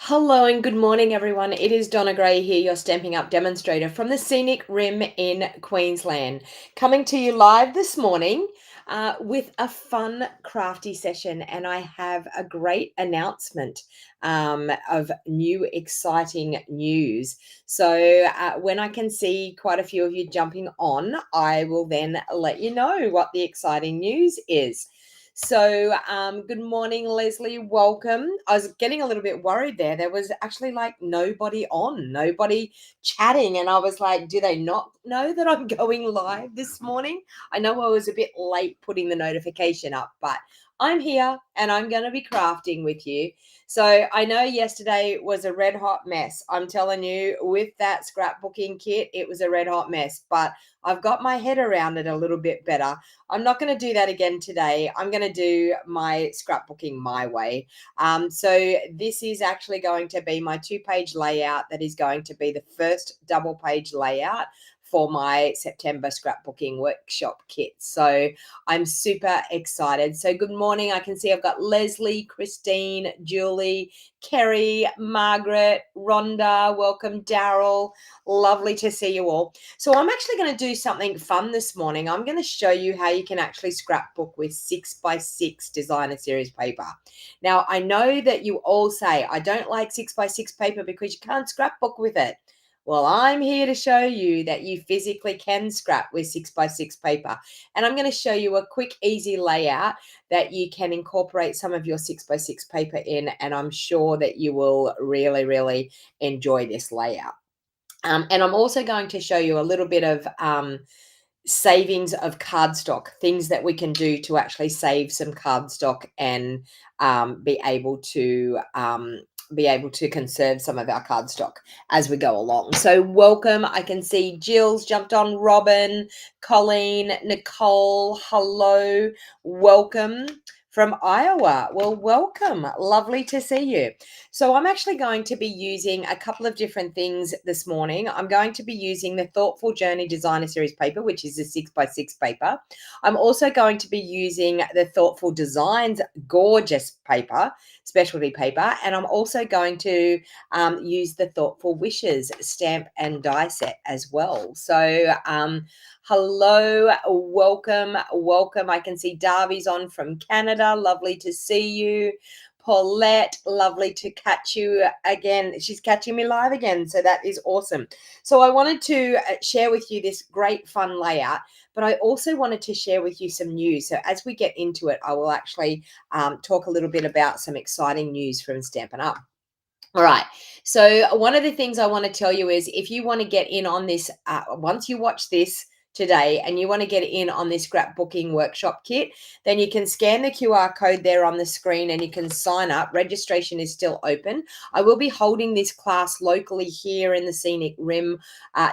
Hello and good morning, everyone. It is Donna Gray here, your Stamping Up demonstrator from the scenic rim in Queensland, coming to you live this morning with a fun, crafty session. And I have a great announcement of new, exciting news. So when I can see quite a few of you jumping on, I will then let you know what the exciting news is. So, good morning, Leslie. Welcome. I was getting a little bit worried there. There was actually like nobody on, nobody chatting. And I was like, do they not know that I'm going live this morning? I know I was a bit late putting the notification up, but I'm here and I'm going to be crafting with you. So, I know yesterday was a red hot mess. I'm telling you, with that scrapbooking kit, it was a red hot mess, but I've got my head around it a little bit better. I'm not going to do that again today. I'm going to do my scrapbooking my way. So this is actually going to be my 2-page layout. That is going to be the first double page layout for my September scrapbooking workshop kit. So I'm super excited. So good morning. I can see I've got Leslie, Christine, Julie, Kerry, Margaret, Rhonda, welcome, Daryl. Lovely to see you all. So I'm actually going to do something fun this morning. I'm going to show you how you can actually scrapbook with 6x6 designer series paper. Now, I know that you all say, I don't like 6x6 paper because you can't scrapbook with it. Well, I'm here to show you that you physically can scrap with 6x6 paper. And I'm going to show you a quick, easy layout that you can incorporate some of your 6x6 paper in. And I'm sure that you will really, really enjoy this layout. And I'm also going to show you a little bit of savings of cardstock, things that we can do to actually save some cardstock and be able to conserve some of our cardstock as we go along. So welcome. I can see Jill's jumped on, Robin, Colleen, Nicole, hello, welcome from Iowa. Well, welcome. Lovely to see you. So I'm actually going to be using a couple of different things this morning. I'm going to be using the Thoughtful Journey Designer Series paper, which is a 6x6 paper. I'm also going to be using the Thoughtful Designs Gorgeous paper, specialty paper, and I'm also going to use the Thoughtful Wishes stamp and die set as well. So hello, welcome, welcome. I can see Darby's on from Canada. Lovely to see you. Paulette, lovely to catch you again. She's catching me live again, so that is awesome. So I wanted to share with you this great fun layout, but I also wanted to share with you some news. So as we get into it, I will actually talk a little bit about some exciting news from Stampin' Up. All right. So one of the things I want to tell you is if you want to get in on this, once you watch this today and you want to get in on this scrapbooking workshop kit, then you can scan the QR code there on the screen and you can sign up. Registration is still open. I will be holding this class locally here in the Scenic Rim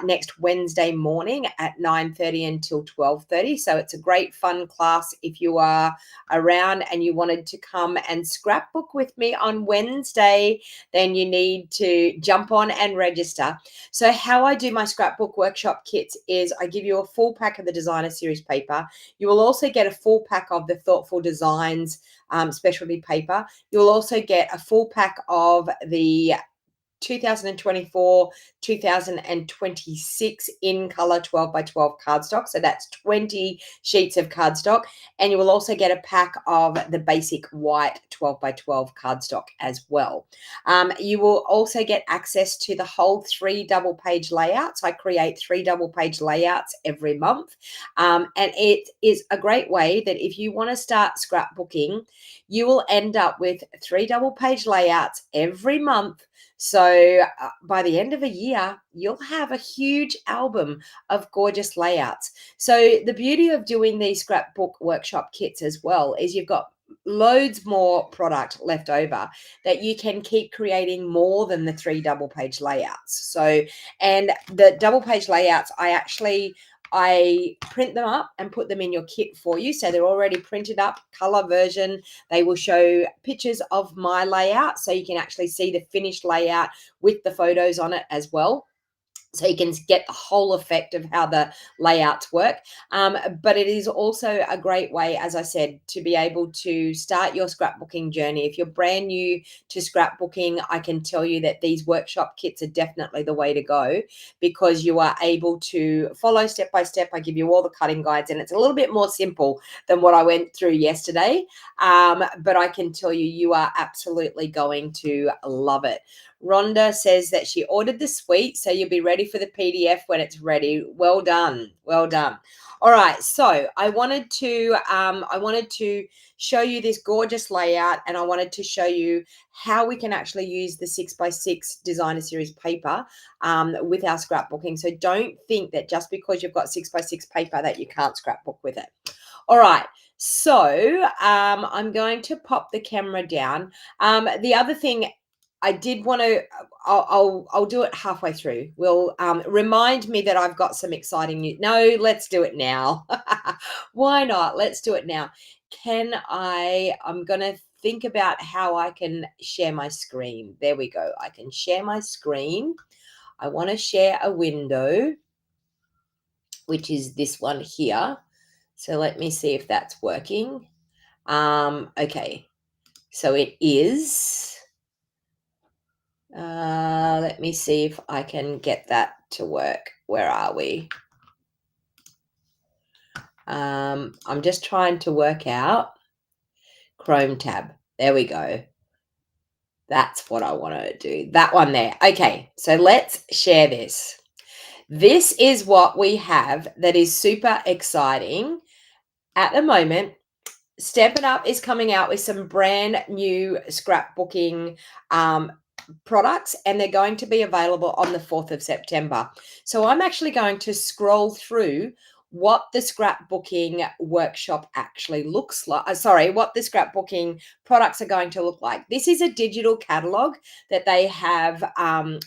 next Wednesday morning at 9:30 until 12:30. So it's a great fun class if you are around and you wanted to come and scrapbook with me on Wednesday, then you need to jump on and register. So how I do my scrapbook workshop kits is I give you a full pack of the designer series paper. You will also get a full pack of the Thoughtful Designs specialty paper. You'll also get a full pack of the 2024 2026 in color 12 by 12 cardstock. So that's 20 sheets of cardstock. And you will also get a pack of the basic white 12 by 12 cardstock as well. You will also get access to the whole 3 double page layouts. I create 3 double page layouts every month. And it is a great way that if you want to start scrapbooking, you will end up with 3 double page layouts every month. So by the end of a year, you'll have a huge album of gorgeous layouts. So the beauty of doing these scrapbook workshop kits as well is you've got loads more product left over that you can keep creating more than the 3 double page layouts. So, and the double page layouts, I print them up and put them in your kit for you. So they're already printed up, color version. They will show pictures of my layout so you can actually see the finished layout with the photos on it as well. so you can get the whole effect of how the layouts work. But it is also a great way, as I said, to be able to start your scrapbooking journey. If you're brand new to scrapbooking, I can tell you that these workshop kits are definitely the way to go, because you are able to follow step by step. I give you all the cutting guides, and it's a little bit more simple than what I went through yesterday. But I can tell you, you are absolutely going to love it. Rhonda says that she ordered the suite, so you'll be ready for the PDF when it's ready. Well done, well done. All right, so I wanted to show you this gorgeous layout, and I wanted to show you how we can actually use the 6x6 designer series paper with our scrapbooking. So don't think that just because you've got 6x6 paper that you can't scrapbook with it. All right. So I'm going to pop the camera down. The other thing I did want to, I'll do it halfway through. Will remind me that I've got some exciting news. No, let's do it now. Why not? Let's do it now. I'm going to think about how I can share my screen. There we go. I can share my screen. I want to share a window, which is this one here. So let me see if that's working. Okay. So it is. Let me see if I can get that to work. Where are we? I'm just trying to work out Chrome tab. There we go. That's what I want to do. That one there. Okay, so let's share this. This is what we have that is super exciting at the moment. Stampin' Up is coming out with some brand new scrapbooking products, and they're going to be available on the 4th of September. So I'm actually going to scroll through what the scrapbooking workshop actually looks like. What the scrapbooking products are going to look like. This is a digital catalog that they have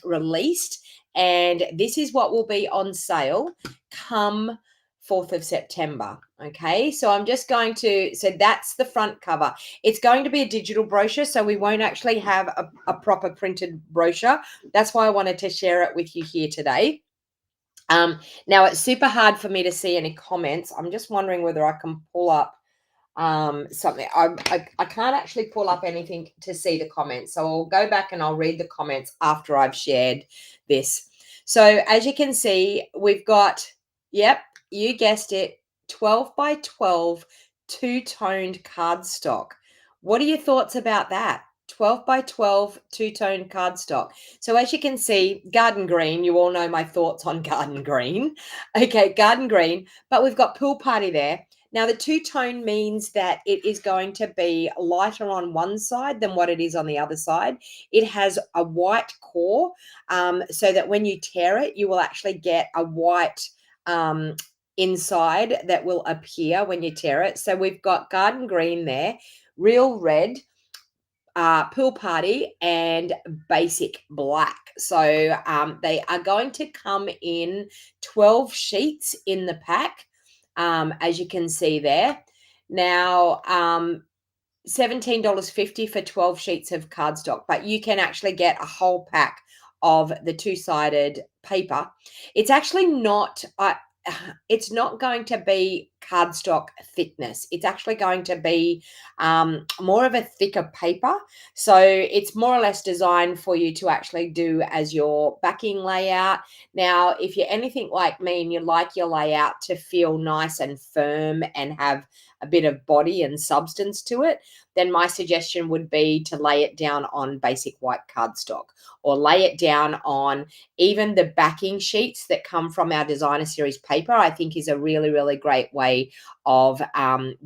released, and this is what will be on sale come 4th of September. Okay, so I'm just going to, so that's the front cover. It's going to be a digital brochure, so we won't actually have a proper printed brochure. That's why I wanted to share it with you here today. Now it's super hard for me to see any comments. I'm just wondering whether I can pull up something. I can't actually pull up anything to see the comments, so I'll go back and I'll read the comments after I've shared this. So as you can see, we've got, yep, you guessed it, 12 by 12 two-toned cardstock. What are your thoughts about that? 12 by 12 two-tone cardstock. So as you can see, garden green, you all know my thoughts on garden green. Okay, garden green, but we've got pool party there. Now the two-tone means that it is going to be lighter on one side than what it is on the other side. It has a white core, so that when you tear it, you will actually get a white inside that will appear when you tear it. So we've got garden green there, real red, pool party, and basic black. So they are going to come in 12 sheets in the pack, as you can see there. Now $17.50 for 12 sheets of cardstock, but you can actually get a whole pack of the two-sided paper. It's actually not it's not going to be cardstock thickness. It's actually going to be more of a thicker paper. So it's more or less designed for you to actually do as your backing layout. Now, if you're anything like me and you like your layout to feel nice and firm and have a bit of body and substance to it, then my suggestion would be to lay it down on basic white cardstock, or lay it down on even the backing sheets that come from our designer series paper. I think is a really, really great way of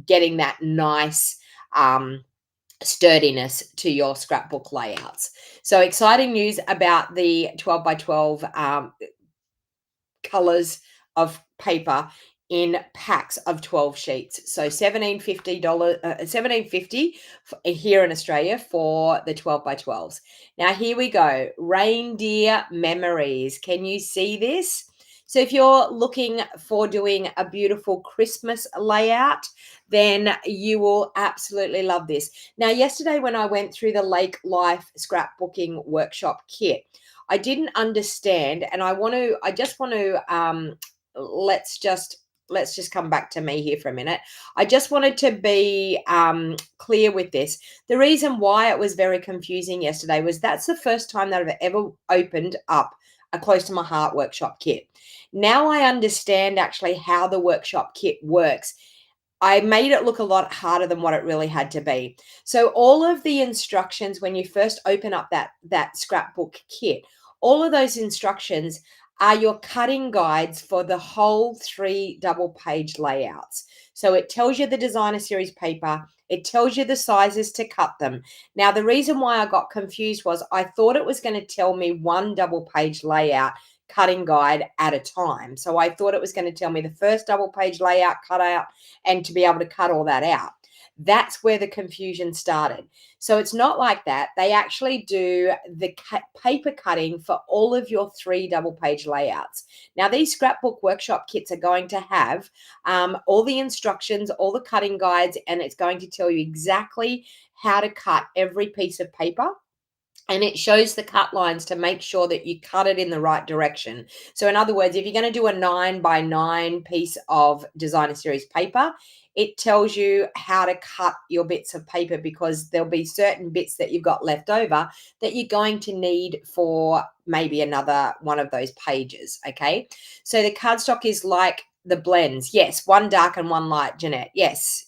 getting that nice sturdiness to your scrapbook layouts. So exciting news about the 12 by 12 colors of paper in packs of 12 sheets. So $17.50 here in Australia for the 12 by 12s. Now here we go. Reindeer memories. Can you see this? So if you're looking for doing a beautiful Christmas layout, then you will absolutely love this. Now, yesterday when I went through the Lake Life scrapbooking workshop kit, I didn't understand, and I just want to let's just come back to me here for a minute. I just wanted to be clear with this. The reason why it was very confusing yesterday was that's the first time that I've ever opened up a Close to My Heart workshop kit. Now I understand actually how the workshop kit works. I made it look a lot harder than what it really had to be. So all of the instructions when you first open up that scrapbook kit, all of those instructions are your cutting guides for the whole 3 double page layouts. So it tells you the designer series paper, it tells you the sizes to cut them. Now the reason why I got confused was I thought it was going to tell me 1 double page layout cutting guide at a time. So I thought it was going to tell me the first double page layout cutout and to be able to cut all that out. That's where the confusion started. So it's not like that. They actually do the paper cutting for all of your 3 double page layouts. Now, these scrapbook workshop kits are going to have all the instructions, all the cutting guides, and it's going to tell you exactly how to cut every piece of paper. And it shows the cut lines to make sure that you cut it in the right direction. So in other words, if you're going to do a 9x9 piece of designer series paper, it tells you how to cut your bits of paper because there'll be certain bits that you've got left over that you're going to need for maybe another one of those pages, okay? So the cardstock is like the blends. Yes, one dark and one light, Jeanette. Yes,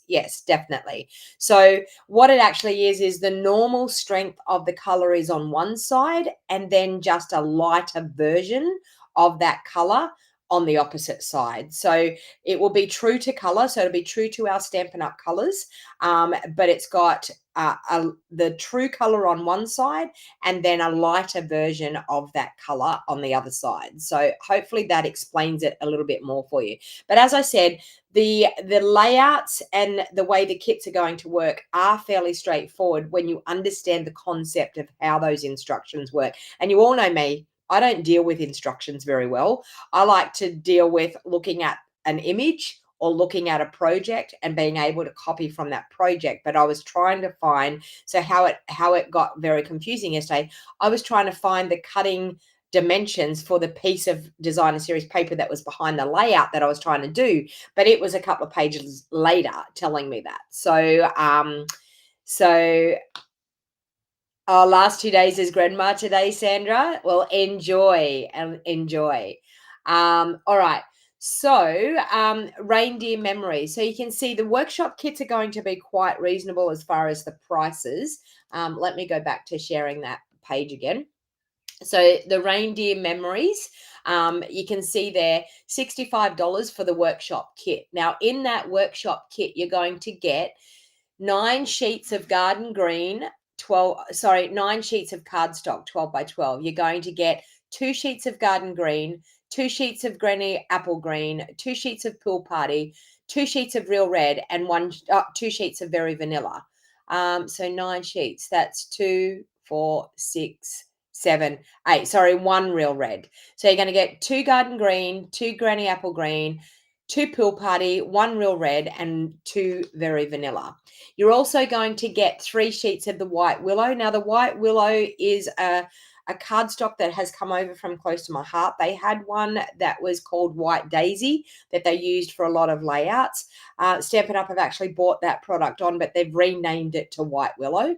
definitely. So what it actually is the normal strength of the color is on one side and then just a lighter version of that color on the opposite side. So it will be true to color. So it'll be true to our Stampin' Up colors, but it's got the true color on one side and then a lighter version of that color on the other side. So hopefully that explains it a little bit more for you. But as I said, the layouts and the way the kits are going to work are fairly straightforward when you understand the concept of how those instructions work. And you all know me, I don't deal with instructions very well. I like to deal with looking at an image or looking at a project and being able to copy from that project. But I was trying to find, so how it got very confusing yesterday, I was trying to find the cutting dimensions for the piece of designer series paper that was behind the layout that I was trying to do, but it was a couple of pages later telling me that. So last 2 days is grandma today, Sandra. Well, enjoy and enjoy. All right. So, reindeer memory. So you can see the workshop kits are going to be quite reasonable as far as the prices. Let me go back to sharing that page again. So the reindeer memories, you can see there $65 for the workshop kit. Now, in that workshop kit, you're going to get 9 sheets of garden green, 9 sheets of cardstock, 12 by 12. You're going to get 2 sheets of garden green, 2 sheets of granny apple green, 2 sheets of pool party, 2 sheets of real red, and 2 sheets of very vanilla. So 9 sheets. That's 2, 4, 6, 7, 8. Sorry, 1 real red. So you're going to get 2 garden green, 2 granny apple green, 2 pool party, 1 real red, and 2 very vanilla. You're also going to get 3 sheets of the white willow. Now, the white willow is a cardstock that has come over from Close to My Heart. They had one that was called White Daisy that they used for a lot of layouts. Stampin' Up have actually bought that product on, but they've renamed it to White Willow.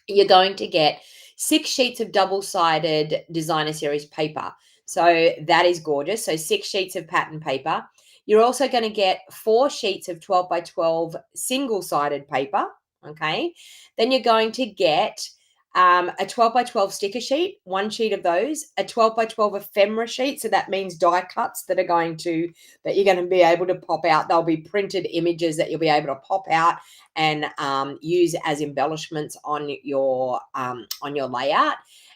You're going to get 6 sheets of double-sided designer series paper. So that is gorgeous. So 6 sheets of pattern paper. You're also going to get 4 sheets of 12 by 12 single-sided paper, okay? Then you're going to get a 12 by 12 sticker sheet, 1 sheet of those, a 12 by 12 ephemera sheet. So that means die cuts that you're going to be able to pop out. They'll be printed images that you'll be able to pop out and use as embellishments on your layout.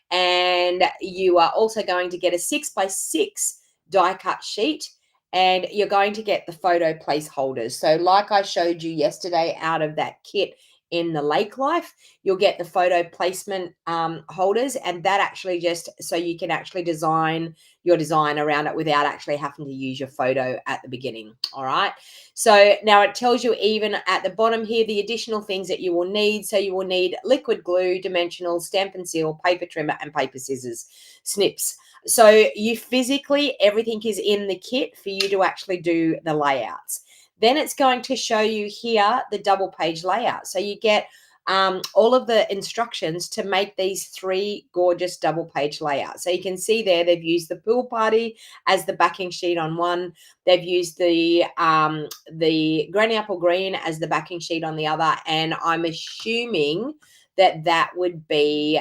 And you are also going to get a 6x6 die cut sheet, and you're going to get the photo placeholders. So like I showed you yesterday out of that kit in the lake life, you'll get the photo placement holders, and that actually just so you can actually design your design around it without actually having to use your photo at the beginning. All right. So now it tells you even at the bottom here the additional things that you will need. So you will need liquid glue, dimensional, stamp and seal, paper trimmer, and paper scissors, snips. So you physically, everything is in the kit for you to actually do the layouts. Then it's going to show you here the double page layout. So you get all of the instructions to make these 3 gorgeous double page layouts. So you can see there they've used the pool party as the backing sheet on one. They've used the granny apple green as the backing sheet on the other, and I'm assuming that would be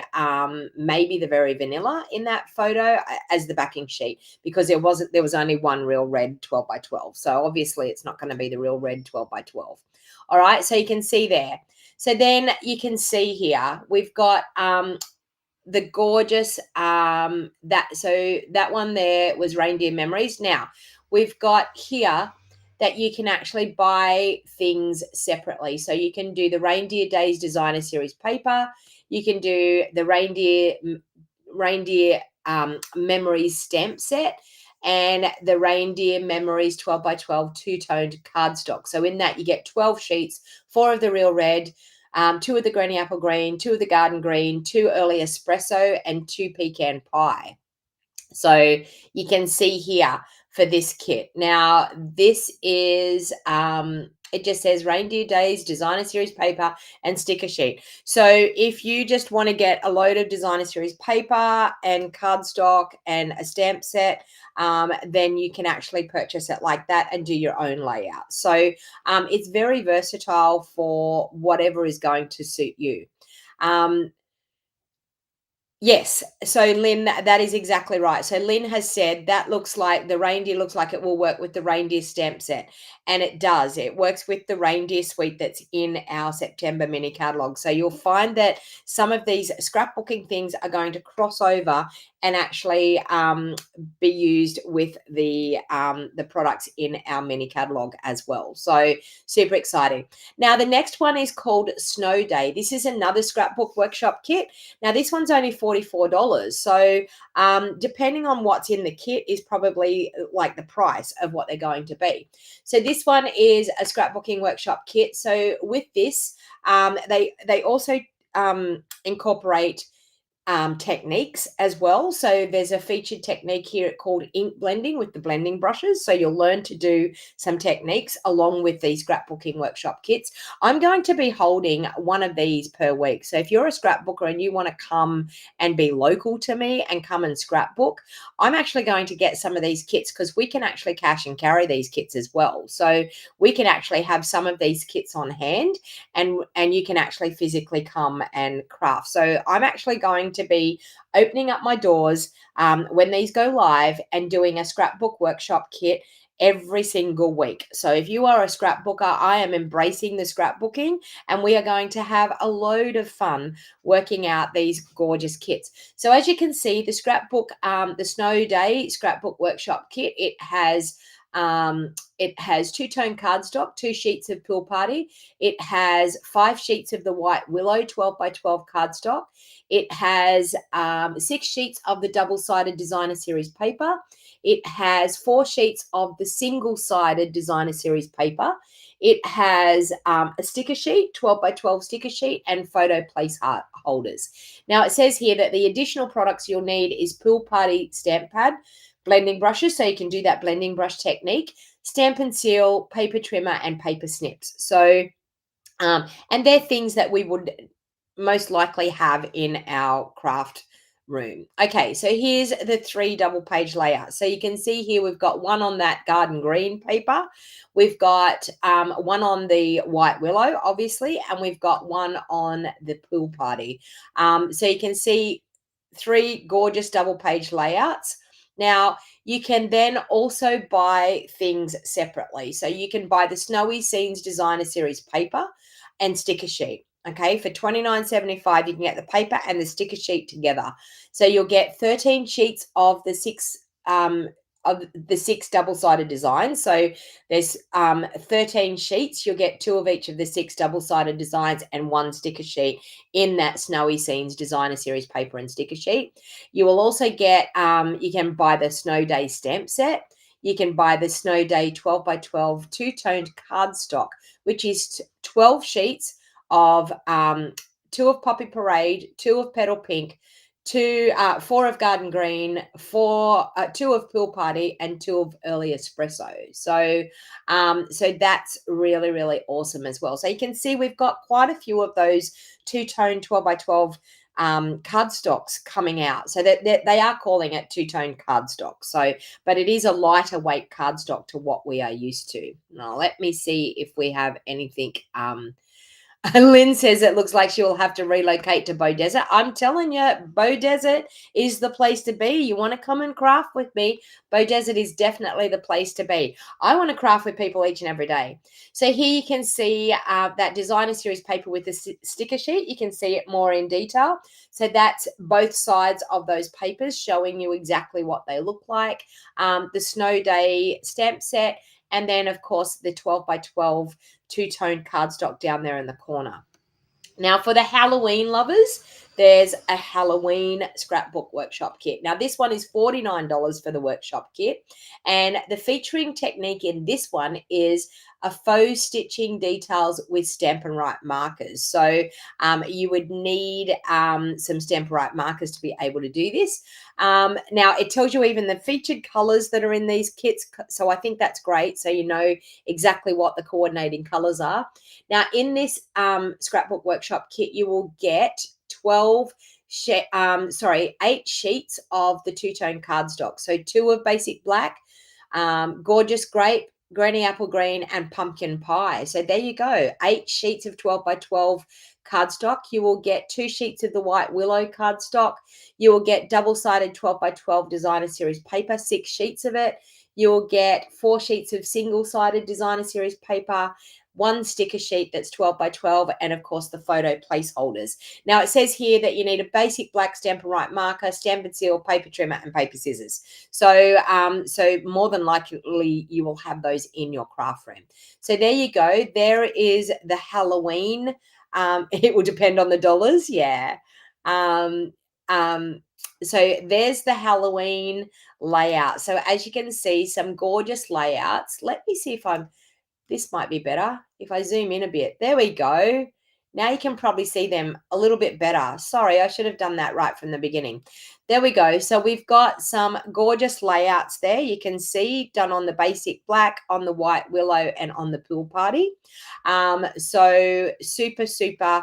maybe the very vanilla in that photo as the backing sheet, because there was only one real red 12 by 12. So obviously it's not going to be the real red 12 by 12. All right, so you can see there. So then you can see here we've got the gorgeous that one there was Reindeer Memories. Now we've got here that you can actually buy things separately. So you can do the Reindeer Days Designer Series paper. You can do the Reindeer Memories stamp set, and the Reindeer Memories 12 by 12 two-toned cardstock. So in that you get 12 sheets, 4 of the real red, 2 of the granny apple green, 2 of the garden green, 2 early espresso, and 2 pecan pie. So you can see here for this kit. Now, this is it just says Reindeer Days Designer Series paper and sticker sheet. So if you just want to get a load of Designer Series paper and cardstock and a stamp set, then you can actually purchase it like that and do your own layout. So it's very versatile for whatever is going to suit you. Yes. So Lynn, that is exactly right. So Lynn has said that looks like the reindeer looks like it will work with the reindeer stamp set. And it does. It works with the reindeer suite that's in our September mini catalog. So you'll find that some of these scrapbooking things are going to cross over and actually be used with the products in our mini catalog as well. So super exciting. Now the next one is called Snow Day. This is another scrapbook workshop kit. Now this one's only $44. So depending on what's in the kit is probably like the price of what they're going to be. So this one is a scrapbooking workshop kit. So with this, they also incorporate techniques as well. So there's a featured technique here called ink blending with the blending brushes. So you'll learn to do some techniques along with these scrapbooking workshop kits. I'm going to be holding one of these per week. So if you're a scrapbooker and you want to come and be local to me and come and scrapbook, I'm actually going to get some of these kits because we can actually cash and carry these kits as well. So we can actually have some of these kits on hand, and you can actually physically come and craft. So I'm actually going to be opening up my doors when these go live and doing a scrapbook workshop kit every single week. So if you are a scrapbooker, I am embracing the scrapbooking, and we are going to have a load of fun working out these gorgeous kits. So as you can see, the scrapbook, the Snow Day scrapbook workshop kit, it has two-tone cardstock, 2 sheets of Pool Party. It has 5 sheets of the White Willow 12 by 12 cardstock. It has 6 sheets of the double-sided Designer Series paper. It has 4 sheets of the single-sided Designer Series paper. It has a sticker sheet, 12 by 12 sticker sheet, and photo place holders. Now, it says here that the additional products you'll need is Pool Party stamp pad, blending brushes, so you can do that blending brush technique, stamp and seal, paper trimmer, and paper snips. So, and they're things that we would most likely have in our craft room. Okay, so here's the 3 double page layouts. So you can see here we've got one on that garden green paper. We've got one on the White Willow, obviously, and we've got one on the Pool Party. So you can see 3 gorgeous double page layouts. Now, you can then also buy things separately. So you can buy the Snowy Scenes Designer Series paper and sticker sheet. Okay, for $29.75, you can get the paper and the sticker sheet together. So you'll get 13 sheets of the 6 of the 6 double-sided designs. So there's 13 sheets. You'll get 2 of each of the 6 double-sided designs and 1 sticker sheet in that Snowy Scenes Designer Series paper and sticker sheet. You will also get, you can buy the Snow Day stamp set. You can buy the Snow Day 12 by 12 two-toned cardstock, which is 12 sheets of 2 of Poppy Parade, 2 of Petal Pink, 4 of Garden Green, 2 of Pool Party, and 2 of Early Espresso. So, so that's really, really awesome as well. So you can see we've got quite a few of those two-tone 12 by 12 cardstocks coming out. So that they are calling it two-tone cardstock. So, but it is a lighter weight cardstock to what we are used to. Now, let me see if we have anything. Lynn says it looks like she will have to relocate to Bow Desert. I'm telling you, Bow Desert is the place to be. You want to come and craft with me? Bow Desert is definitely the place to be. I want to craft with people each and every day. So here you can see that designer series paper with the sticker sheet. You can see it more in detail. So that's both sides of those papers showing you exactly what they look like. The Snow Day stamp set, and then, of course, the 12 by 12 two-tone cardstock down there in the corner. Now, for the Halloween lovers, there's a Halloween scrapbook workshop kit. Now, this one is $49 for the workshop kit. And the featuring technique in this one is a faux stitching details with Stampin' Up markers. So you would need some Stampin' Up markers to be able to do this. Now, it tells you even the featured colors that are in these kits. So I think that's great. So you know exactly what the coordinating colors are. Now, in this scrapbook workshop kit, you will get 8 sheets of the two-tone cardstock. So 2 of basic black, gorgeous grape, granny apple green, and pumpkin pie. So there you go, 8 sheets of 12 by 12 cardstock. You will get 2 sheets of the white willow cardstock. You will get double-sided 12 by 12 designer series paper, 6 sheets of it. You will get 4 sheets of single-sided designer series paper, 1 sticker sheet that's 12 by 12, and of course the photo placeholders. Now it says here that you need a basic black Stampin' Up marker, Stampin' Seal, paper trimmer, and paper scissors. So, so more than likely you will have those in your craft room. So there you go. There is the Halloween. It will depend on the dollars. Yeah. So there's the Halloween layout. So as you can see, some gorgeous layouts. Let me see if this might be better if I zoom in a bit. There we go. Now you can probably see them a little bit better. Sorry, I should have done that right from the beginning. There we go. So we've got some gorgeous layouts there. You can see done on the basic black, on the white willow, and on the pool party. So super, super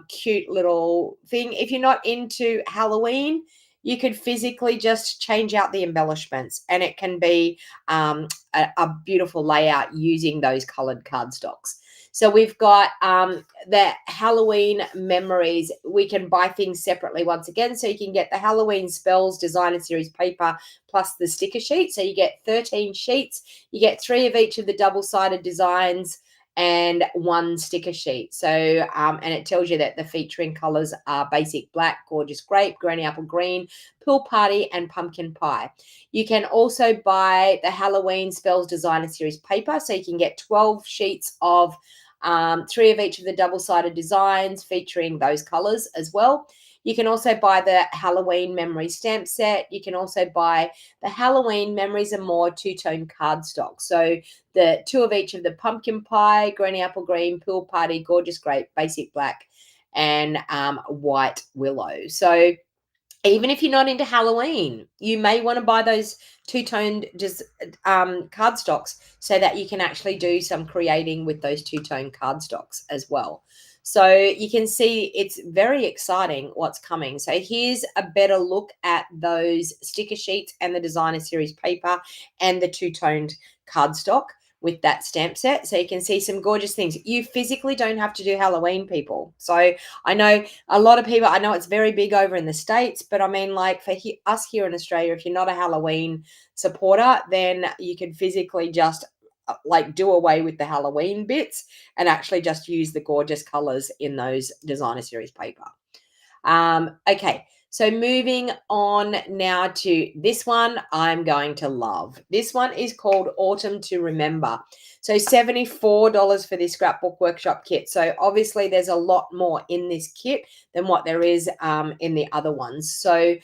cute little thing. If you're not into Halloween, you could physically just change out the embellishments, and it can be a beautiful layout using those colored cardstocks. So we've got the Halloween memories. We can buy things separately once again. So you can get the Halloween spells designer series paper plus the sticker sheet. So you get 13 sheets. You get 3 of each of the double-sided designs and 1 sticker sheet. So, and it tells you that the featuring colors are basic black, gorgeous grape, granny apple green, pool party, and pumpkin pie. You can also buy the Halloween spells designer series paper. So you can get 12 sheets of 3 of each of the double-sided designs featuring those colors as well. You can also buy the Halloween memory stamp set. You can also buy the Halloween memories and more two-tone cardstock. So the 2 of each of the pumpkin pie, granny apple green, pool party, gorgeous grape, basic black, and white willow. So even if you're not into Halloween, you may want to buy those two-toned just cardstocks so that you can actually do some creating with those two-tone cardstocks as well. So you can see it's very exciting what's coming. So here's a better look at those sticker sheets and the designer series paper and the two-toned cardstock with that stamp set. So you can see some gorgeous things. You physically don't have to do Halloween, people. So I know a lot of people, I know it's very big over in the States, but I mean, like for us here in Australia, if you're not a Halloween supporter, then you can physically just like do away with the Halloween bits and actually just use the gorgeous colors in those designer series paper. Okay. So moving on now to this one, I'm going to love. This one is called Autumn to Remember. So $74 for this scrapbook workshop kit. So obviously there's a lot more in this kit than what there is in the other ones. So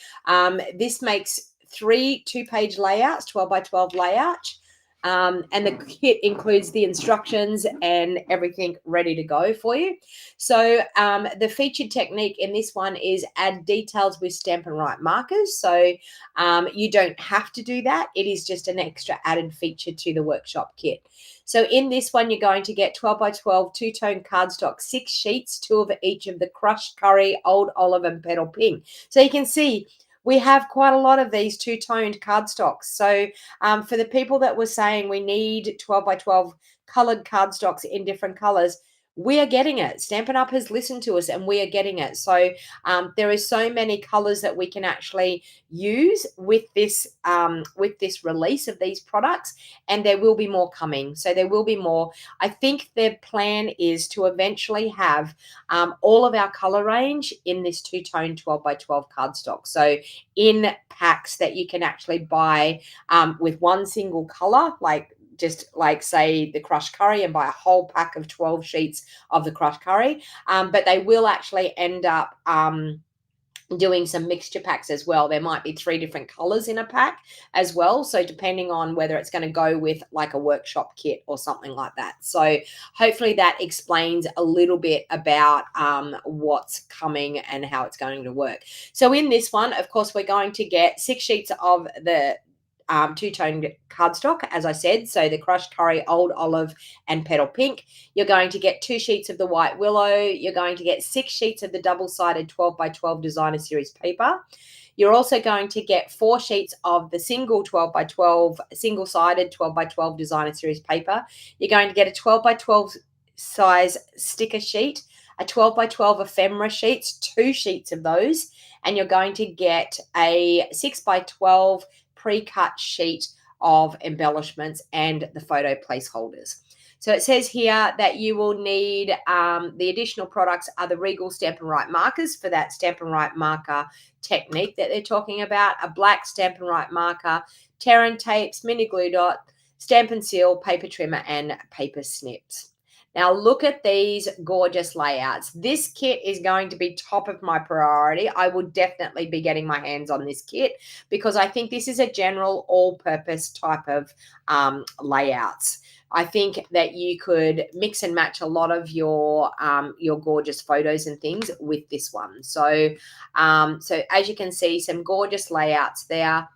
this makes 3 two-page layouts, 12 by 12 layouts. And the kit includes the instructions and everything ready to go for you. So the featured technique in this one is add details with Stampin' Write markers. So you don't have to do that. It is just an extra added feature to the workshop kit. So in this one, you're going to get 12 by 12 two-tone cardstock, 6 sheets, 2 of each of the crushed curry, old olive, and petal pink. So you can see we have quite a lot of these two-toned cardstocks. So for the people that were saying we need 12 by 12 colored cardstocks in different colors, we are getting it. Stampin' Up has listened to us and we are getting it. So there is so many colors that we can actually use with this release of these products, and there will be more coming. So there will be more. I think their plan is to eventually have all of our color range in this two-tone 12 by 12 cardstock. So in packs that you can actually buy with one single color, just like say the crushed curry, and buy a whole pack of 12 sheets of the crushed curry. But they will actually end up doing some mixture packs as well. There might be 3 different colors in a pack as well. So depending on whether it's going to go with like a workshop kit or something like that. So hopefully that explains a little bit about what's coming and how it's going to work. So in this one, of course, we're going to get 6 sheets of the two-tone cardstock, as I said, so the crushed curry, old olive, and petal pink. You're going to get 2 sheets of the white willow. You're going to get 6 sheets of the double-sided 12 by 12 designer series paper. You're also going to get 4 sheets of the single 12 by 12, single-sided 12 by 12 designer series paper. You're going to get a 12 by 12 size sticker sheet, a 12 by 12 ephemera sheets, 2 sheets of those, and you're going to get a 6 by 12 pre-cut sheet of embellishments and the photo placeholders. So it says here that you will need the additional products are the Regal Stampin' Write markers for that Stampin' Write marker technique that they're talking about, a black Stampin' Write marker, Terran tapes, mini glue dot, Stampin' Seal, paper trimmer, and paper snips. Now look at these gorgeous layouts. This kit is going to be top of my priority. I will definitely be getting my hands on this kit because I think this is a general all-purpose type of layouts. I think that you could mix and match a lot of your gorgeous photos and things with this one. So, so as you can see, some gorgeous layouts there.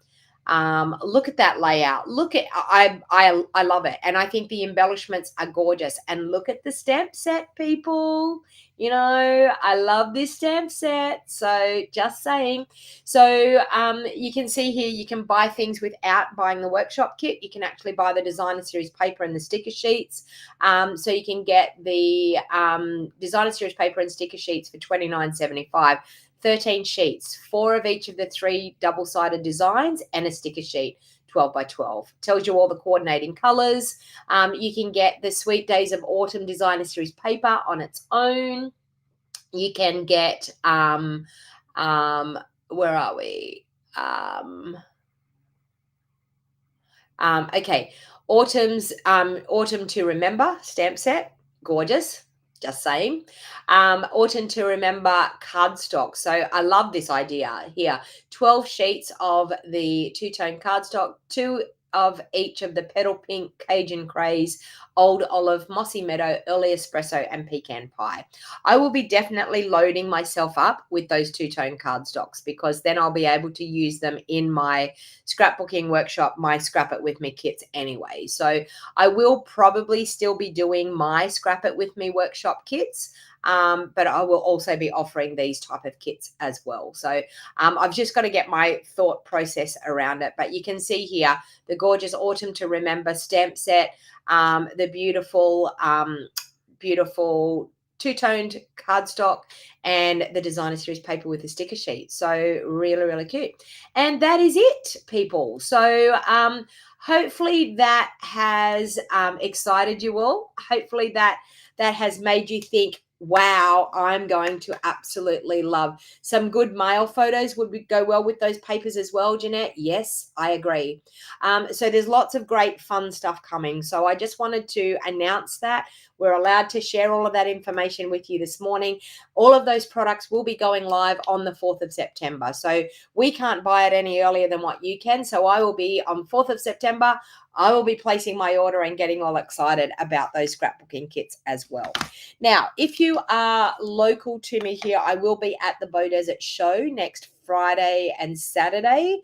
Look at that layout. Look at I love it, and I think the embellishments are gorgeous. And look at the stamp set, people. You know, I love this stamp set. So just saying. So you can see here you can buy things without buying the workshop kit. You can actually buy the designer series paper and the sticker sheets. So you can get the designer series paper and sticker sheets for $29.75. 13 sheets, 4 of each of the 3 double-sided designs, and a sticker sheet, 12 by 12. Tells you all the coordinating colors. You can get the Sweet Days of Autumn designer series paper on its own. You can get, where are we? Okay, Autumn to Remember stamp set, gorgeous. Just saying. Autumn to Remember cardstock. So I love this idea here. 12 sheets of the two-tone cardstock, 2 of each of the petal pink, Cajun Craze, old olive, mossy meadow, early espresso, and pecan pie. I will be definitely loading myself up with those two-tone cardstocks because then I'll be able to use them in my scrapbooking workshop, my Scrap It With Me kits anyway. So I will probably still be doing my Scrap It With Me workshop kits, but I will also be offering these type of kits as well. So I've just got to get my thought process around it. But you can see here the gorgeous Autumn to Remember stamp set, the beautiful, beautiful two-toned cardstock, and the designer series paper with a sticker sheet. So really, really cute. And that is it, people. So hopefully that has excited you all. Hopefully that has made you think, wow, I'm going to absolutely love. Some good male photos would go well with those papers as well, Jeanette. Yes, I agree. So there's lots of great fun stuff coming. So I just wanted to announce that we're allowed to share all of that information with you this morning. All of those products will be going live on the 4th of September. So we can't buy it any earlier than what you can. So I will be on 4th of September. I will be placing my order and getting all excited about those scrapbooking kits as well. Now, if you are local to me here, I will be at the Bow Desert Show next Friday and Saturday.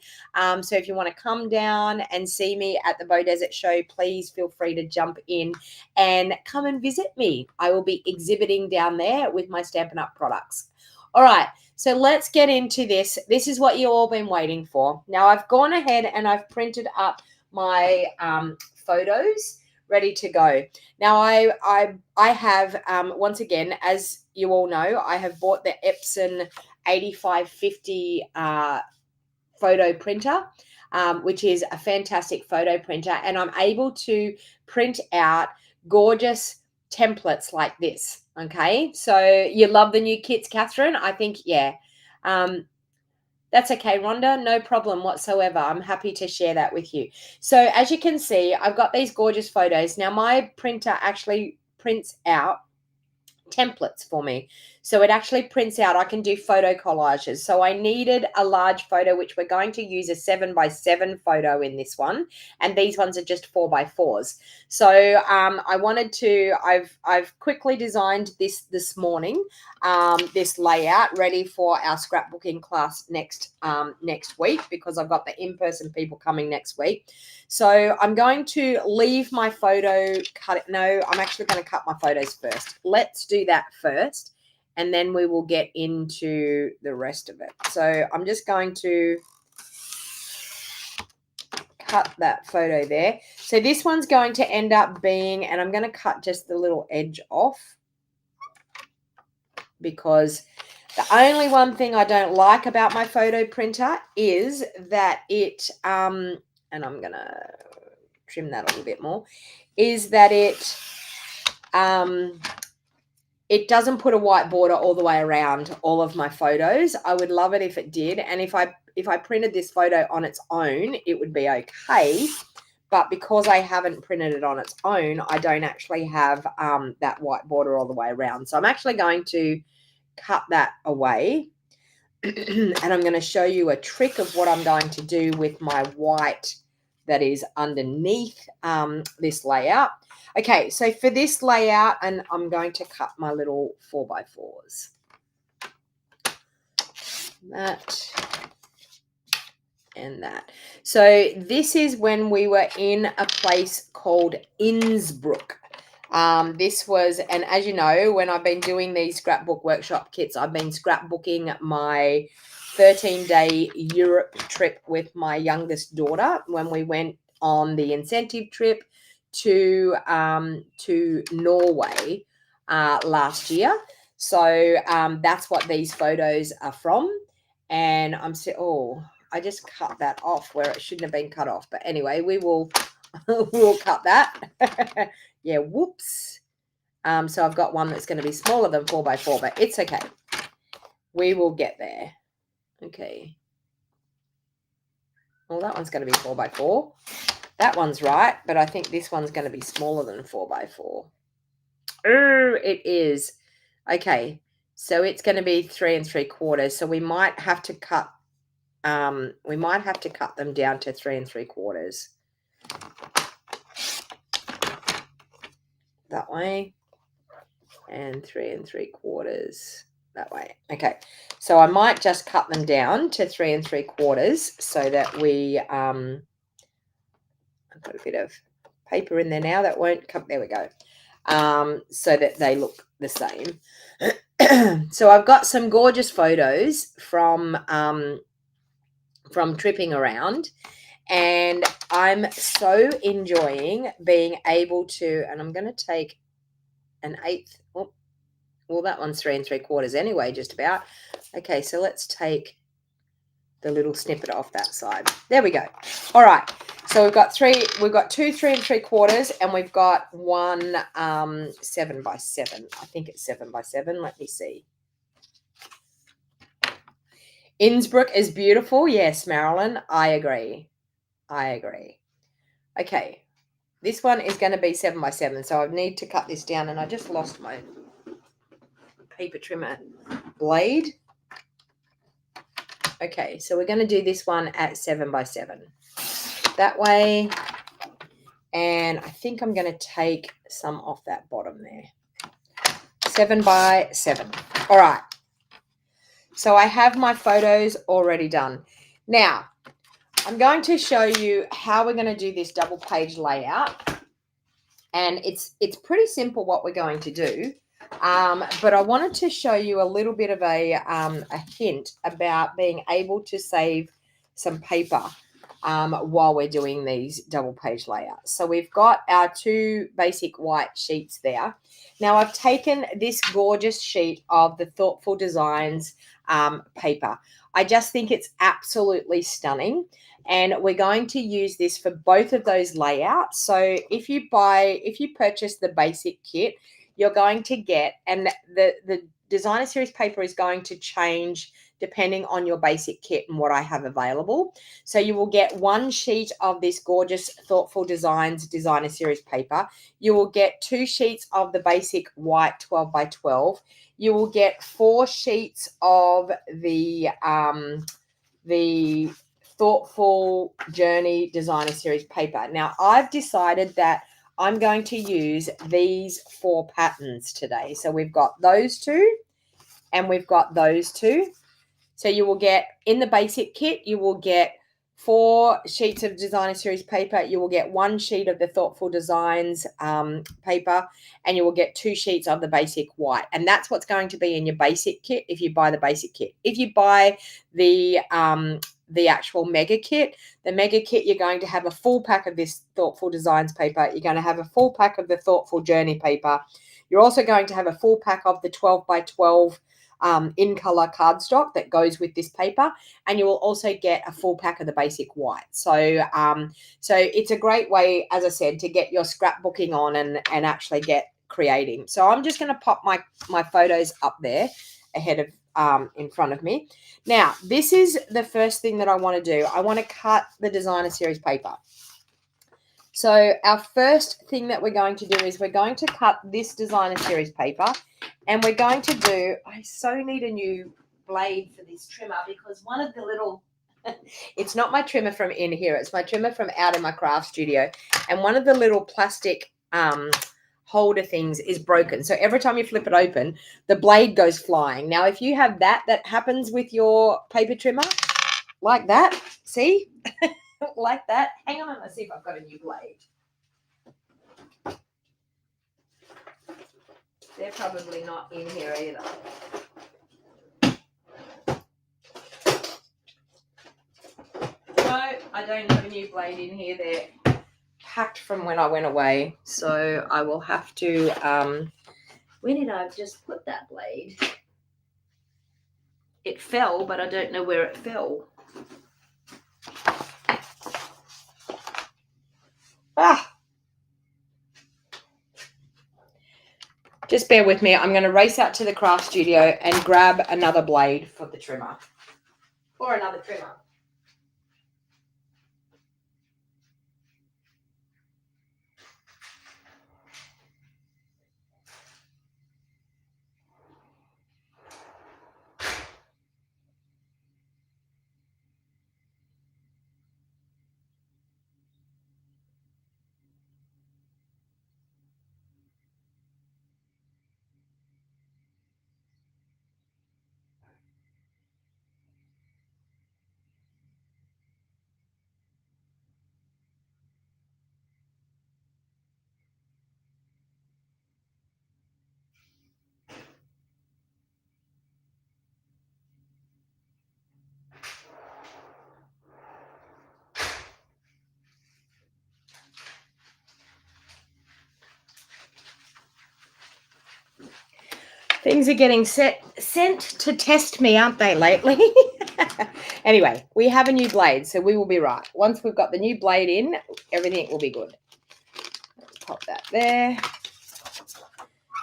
So if you want to come down and see me at the Bow Desert Show, please feel free to jump in and come and visit me. I will be exhibiting down there with my Stampin' Up products. All right, so let's get into this. This is what you've all been waiting for. Now, I've gone ahead and I've printed up my photos ready to go. Now I have once again, as you all know, I have bought the Epson 8550 photo printer, which is a fantastic photo printer, and I'm able to print out gorgeous templates like this. Okay, so you love the new kits, Catherine? I think, yeah. That's okay, Rhonda. No problem whatsoever. I'm happy to share that with you. So as you can see, I've got these gorgeous photos. Now, my printer actually prints out templates for me. So it actually prints out, I can do photo collages. So I needed a large photo, which we're going to use a 7x7 photo in this one. And these ones are just 4x4s. So I wanted to, I've quickly designed this morning, this layout ready for our scrapbooking class next week, because I've got the in-person people coming next week. So I'm going to leave my photo cut. No, I'm actually going to cut my photos first. Let's do that first, and then we will get into the rest of it. So I'm just going to cut that photo there. So this one's going to end up being, and I'm going to cut just the little edge off, because the only one thing I don't like about my photo printer is that it, and I'm going to trim that a little bit more, is that it doesn't put a white border all the way around all of my photos. I would love it if it did. And if I printed this photo on its own, it would be okay. But because I haven't printed it on its own, I don't actually have that white border all the way around. So I'm actually going to cut that away. And I'm going to show you a trick of what I'm going to do with my white that is underneath this layout. Okay, so for this layout, and I'm going to cut my little 4x4s. That and that. So this is when we were in a place called Innsbruck. This was, and as you know, when I've been doing these scrapbook workshop kits, I've been scrapbooking my 13-day Europe trip with my youngest daughter when we went on the incentive trip to Norway last year. So that's what these photos are from. And I just cut that off where it shouldn't have been cut off. But anyway, we will we'll cut that. Yeah, whoops. So I've got one that's going to be smaller than 4x4, but it's okay. We will get there. Okay. Well, that one's going to be 4x4. That one's right, but I think this one's going to be smaller than 4x4. It is. Okay. So it's going to be 3 3/4. So we might have to cut them down to 3 3/4. That way. And 3 3/4 that way. Okay. So I might just cut them down to 3 3/4 so that we I've got a bit of paper in there now that won't come. There we go. So that they look the same. So I've got some gorgeous photos from tripping around, and I'm so enjoying being able to, and I'm going to take an 1/8. Oh, well, that one's 3 3/4 anyway, just about. Okay, so let's take the little snippet off that side. There we go. All right. So we've got two 3 3/4, and we've got one 7 by 7. I think it's 7 by 7. Let me see. Innsbruck is beautiful. Yes, Marilyn, I agree. Okay, this one is going to be 7 by 7, so I need to cut this down, and I just lost my paper trimmer blade. Okay, so we're going to do this one at 7 by 7. That way, and I think I'm going to take some off that bottom there. 7 by 7. All right. So I have my photos already done. Now, I'm going to show you how we're going to do this double page layout. And it's pretty simple what we're going to do. But I wanted to show you a little bit of a hint about being able to save some paper while we're doing these double page layouts. So we've got our 2 basic white sheets there. Now I've taken this gorgeous sheet of the Thoughtful Designs paper. I just think it's absolutely stunning. And we're going to use this for both of those layouts. So if you purchase the basic kit, you're going to get, and the designer series paper is going to change depending on your basic kit and what I have available. So you will get 1 sheet of this gorgeous Thoughtful Designs designer series paper. You will get 2 sheets of the basic white 12 by 12. You will get 4 sheets of the Thoughtful Journey designer series paper. Now I've decided that I'm going to use these 4 patterns today. So we've got those 2 and we've got those 2. So you will get, in the basic kit, you will get 4 sheets of designer series paper. You will get 1 sheet of the Thoughtful Designs paper, and you will get 2 sheets of the basic white. And that's what's going to be in your basic kit if you buy the basic kit. If you buy the actual mega kit, you're going to have a full pack of this Thoughtful Designs paper. You're going to have a full pack of the Thoughtful Journey paper. You're also going to have a full pack of the 12 by 12 in color cardstock that goes with this paper, and you will also get a full pack of the basic white. So so it's a great way, as I said, to get your scrapbooking on and actually get creating. So I'm just going to pop my photos up there ahead of in front of me. Now, this is the first thing that I want to do. I want to cut the designer series paper. So our first thing that we're going to do is we're going to cut this designer series paper, and we're going to do, I so need a new blade for this trimmer, because one of the little, it's not my trimmer from in here, it's my trimmer from out in my craft studio, and one of the little plastic holder things is broken. So every time you flip it open, the blade goes flying. Now, if you have that happens with your paper trimmer, like that, see? Like that. Hang on, let's see if I've got a new blade. They're probably not in here either. No, I don't have a new blade in here. They're packed from when I went away. So I will have to, where did I just put that blade? It fell, but I don't know where it fell. Just bear with me. I'm going to race out to the craft studio and grab another blade for the trimmer. Or another trimmer. Things are getting sent to test me, aren't they, lately? Anyway, we have a new blade, so we will be right. Once we've got the new blade in, everything will be good. Pop that there.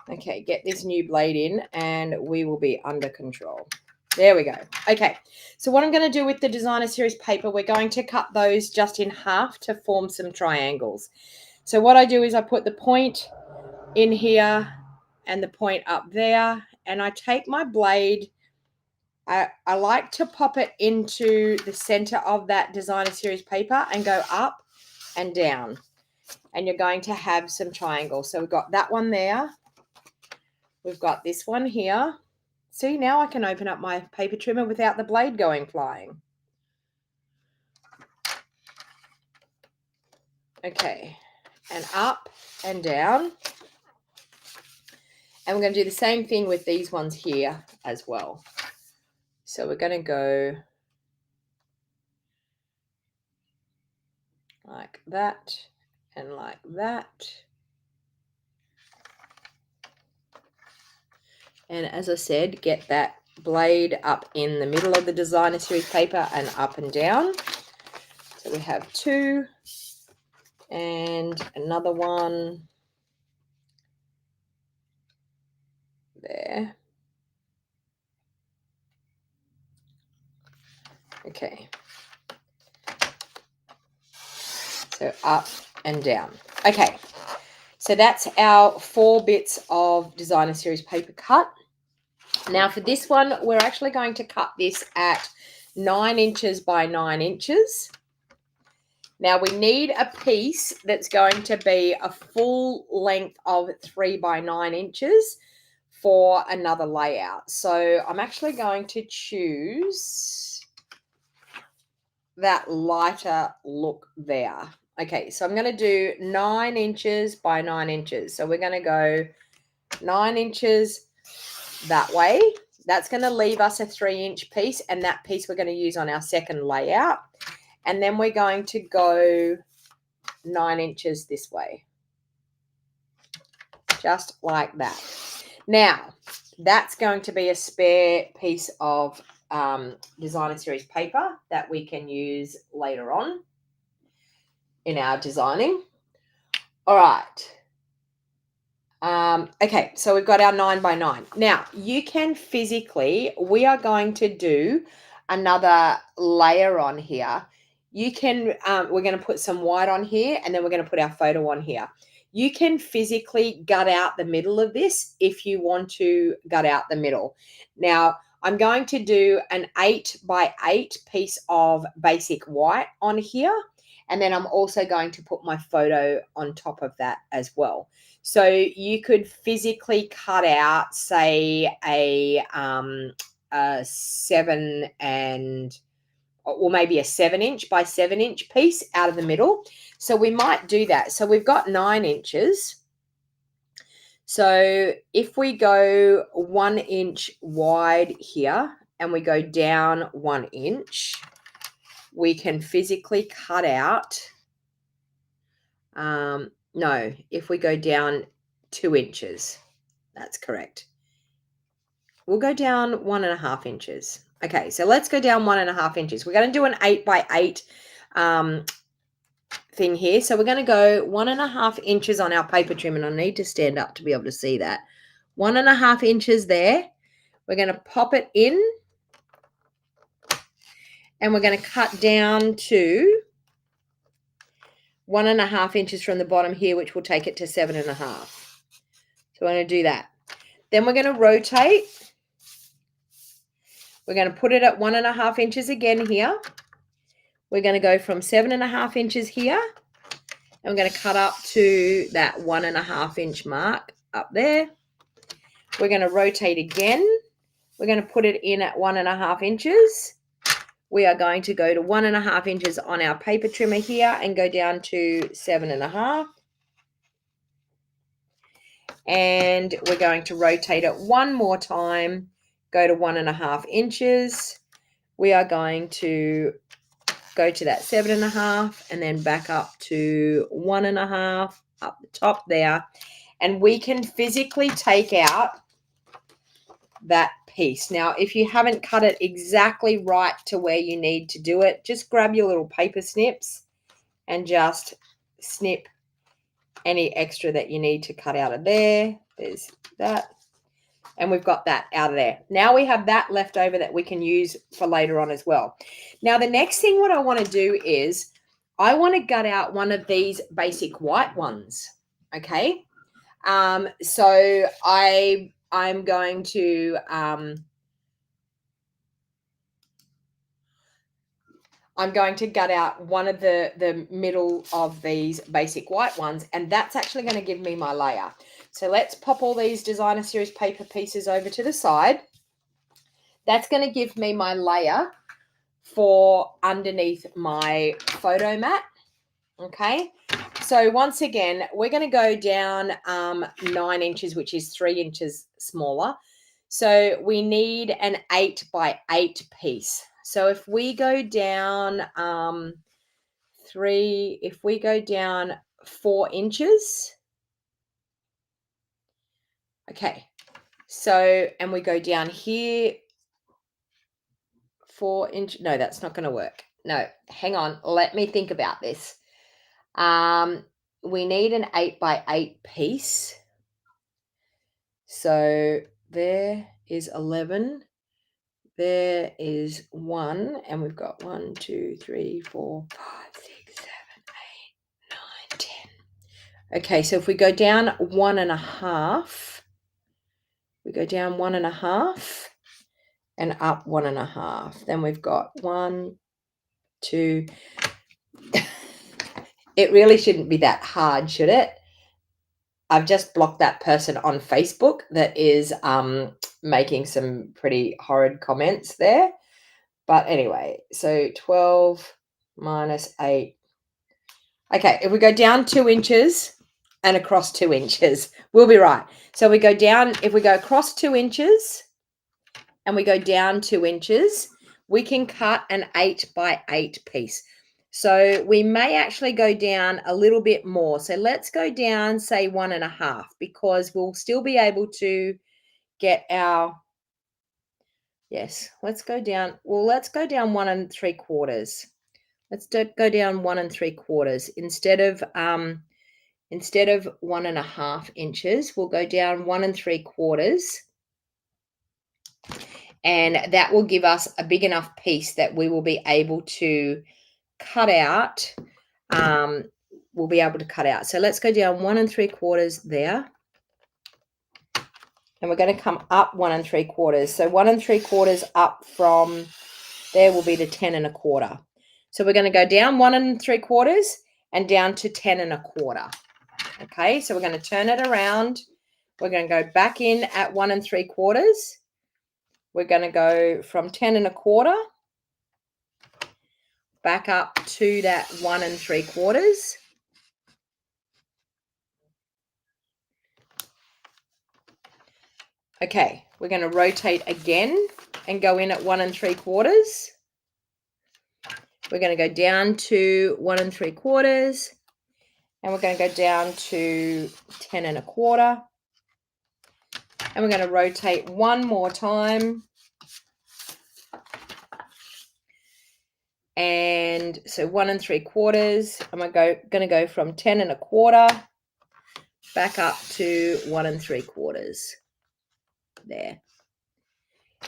Okay, get this new blade in and we will be under control. There we go. Okay, so what I'm going to do with the designer series paper, we're going to cut those just in half to form some triangles. So what I do is I put the point in here and the point up there, and I take my blade. I like to pop it into the center of that designer series paper and go up and down. And you're going to have some triangles. So we've got that one there. We've got this one here. See, now I can open up my paper trimmer without the blade going flying. Okay, and up and down. And we're going to do the same thing with these ones here as well. So we're going to go like that and like that. And as I said, get that blade up in the middle of the designer series paper and up and down. So we have two and another one there. Okay. So up and down. Okay. So that's our 4 bits of designer series paper cut. Now for this one, we're actually going to cut this at 9 inches by 9 inches. Now we need a piece that's going to be a full length of 3 by 9 inches for another layout. So I'm actually going to choose that lighter look there. Okay, so I'm going to do 9 inches by 9 inches. So we're going to go 9 inches that way. That's going to leave us a 3-inch piece, and that piece we're going to use on our second layout. And then we're going to go 9 inches this way. Just like that. Now, that's going to be a spare piece of designer series paper that we can use later on in our designing. All right. Okay, so we've got our 9 by 9. Now, you can physically, we are going to do another layer on here. You can, we're going to put some white on here, and then we're going to put our photo on here. You can physically gut out the middle of this if you want to gut out the middle. Now, I'm going to do an 8 by 8 piece of basic white on here. And then I'm also going to put my photo on top of that as well. So you could physically cut out, say, a 7 and, or maybe a 7-inch by 7-inch piece out of the middle. So we might do that. So we've got 9 inches. So if we go 1 inch wide here and we go down 1 inch, we can physically cut out, no, if we go down 2 inches, that's correct. We'll go down 1.5 inches. Okay, so let's go down 1.5 inches. We're going to do an 8 by 8 thing here. So we're going to go 1.5 inches on our paper trim, and I need to stand up to be able to see that. 1.5 inches there. We're going to pop it in, and we're going to cut down to 1.5 inches from the bottom here, which will take it to 7.5. So we're going to do that. Then we're going to rotate. We're going to put it at 1.5 inches again here. We're going to go from 7.5 inches here, and we're going to cut up to that 1.5 inch mark up there. We're going to rotate again. We're going to put it in at 1.5 inches. We are going to go to 1.5 inches on our paper trimmer here and go down to 7.5. And we're going to rotate it one more time, go to 1.5 inches. We are going to go to that 7.5 and then back up to 1.5 up the top there. And we can physically take out that piece. Now, if you haven't cut it exactly right to where you need to do it, just grab your little paper snips and just snip any extra that you need to cut out of there. There's that. And we've got that out of there. Now we have that left over that we can use for later on as well. Now, the next thing what I want to do is I want to gut out one of these basic white ones. Okay. So I'm going to gut out one of the middle of these basic white ones, and that's actually going to give me my layer. So let's pop all these designer series paper pieces over to the side. That's going to give me my layer for underneath my photo mat. Okay, so once again, we're going to go down 9 inches, which is 3 inches smaller. So we need an 8 by 8 piece. So if we go down if we go down 4 inches, okay, so, and we go down here 4 inch, no, that's not going to work. No, hang on, let me think about this. We need an 8 by 8 piece. So there is 11. There is 1, and we've got 1, 2, 3, 4, 5, 6, 7, 8, 9, 10. Okay, so if we go down 1.5, we go down 1.5 and up 1.5. Then we've got 1, 2. It really shouldn't be that hard, should it? I've just blocked that person on Facebook that is making some pretty horrid comments there. But anyway, so 12 minus 8. Okay, if we go down 2 inches and across 2 inches, we'll be right. So we go down, if we go across 2 inches and we go down 2 inches, we can cut an 8 by 8 piece. So we may actually go down a little bit more. So let's go down, say 1.5, because we'll still be able to get our, yes, let's go down. Well, let's go down 1 3/4. Let's go down 1 3/4 instead of 1.5 inches. We'll go down 1 3/4, and that will give us a big enough piece that we will be able to cut out. We'll be able to cut out. So let's go down 1 3/4 there. And we're going to come up 1 3/4. So 1 3/4 up from there will be to 10 1/4. So we're going to go down 1 3/4 and down to 10 1/4. Okay, so we're going to turn it around. We're going to go back in at 1 3/4. We're going to go from 10 1/4 back up to that 1 3/4. Okay, we're going to rotate again and go in at 1 3/4. We're going to go down to 1 3/4, and we're going to go down to 10 1/4. And we're going to rotate one more time. And so 1 3/4, and we're going to go from 10 1/4 back up to 1 3/4 there.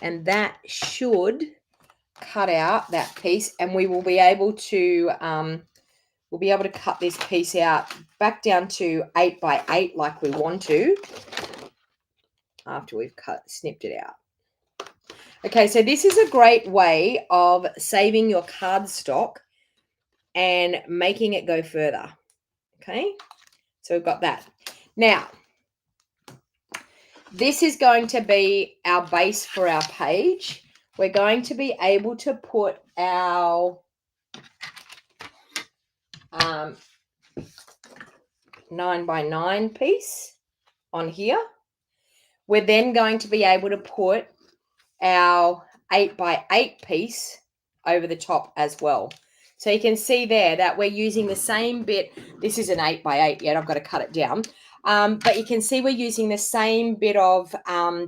And that should cut out that piece, and we will be able to cut this piece out back down to 8 by 8 like we want to after we've snipped it out. Okay, so this is a great way of saving your cardstock and making it go further. Okay, so we've got that. Now, this is going to be our base for our page. We're going to be able to put our 9 by 9 piece on here. We're then going to be able to put our 8 by 8 piece over the top as well. So you can see there that we're using the same bit. This is an 8 by 8 yet. I've got to cut it down. But you can see we're using the same bit of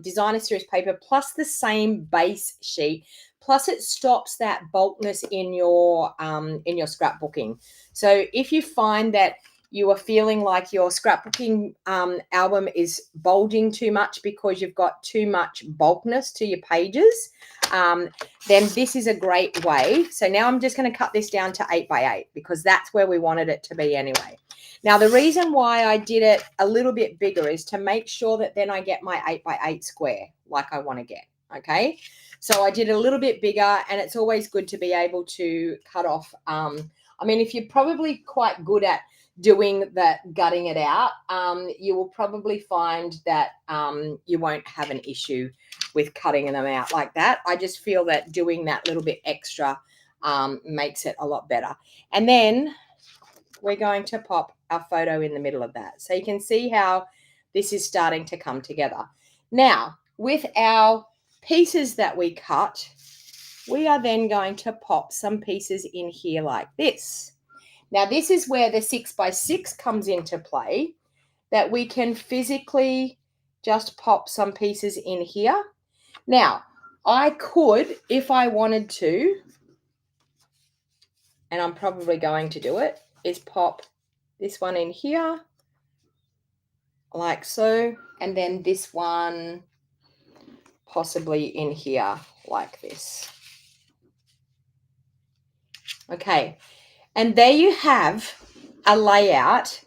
designer series paper plus the same base sheet. Plus it stops that bulkness in your scrapbooking. So if you find that you are feeling like your scrapbooking album is bulging too much because you've got too much bulkness to your pages, then this is a great way. So now I'm just going to cut this down to 8 by 8 because that's where we wanted it to be anyway. Now, the reason why I did it a little bit bigger is to make sure that then I get my 8 by 8 square like I want to get, okay? So I did it a little bit bigger, and it's always good to be able to cut off. I mean, if you're probably quite good at doing that, gutting it out, you will probably find that you won't have an issue with cutting them out like that. I just feel that doing that little bit extra makes it a lot better. And then we're going to pop our photo in the middle of that. So you can see how this is starting to come together. Now, with our pieces that we cut, we are then going to pop some pieces in here like this. Now, this is where the 6 by 6 comes into play, that we can physically just pop some pieces in here. Now, I could, if I wanted to, and I'm probably going to do it, is pop this one in here like so, and then this one possibly in here like this. Okay, and there you have a layout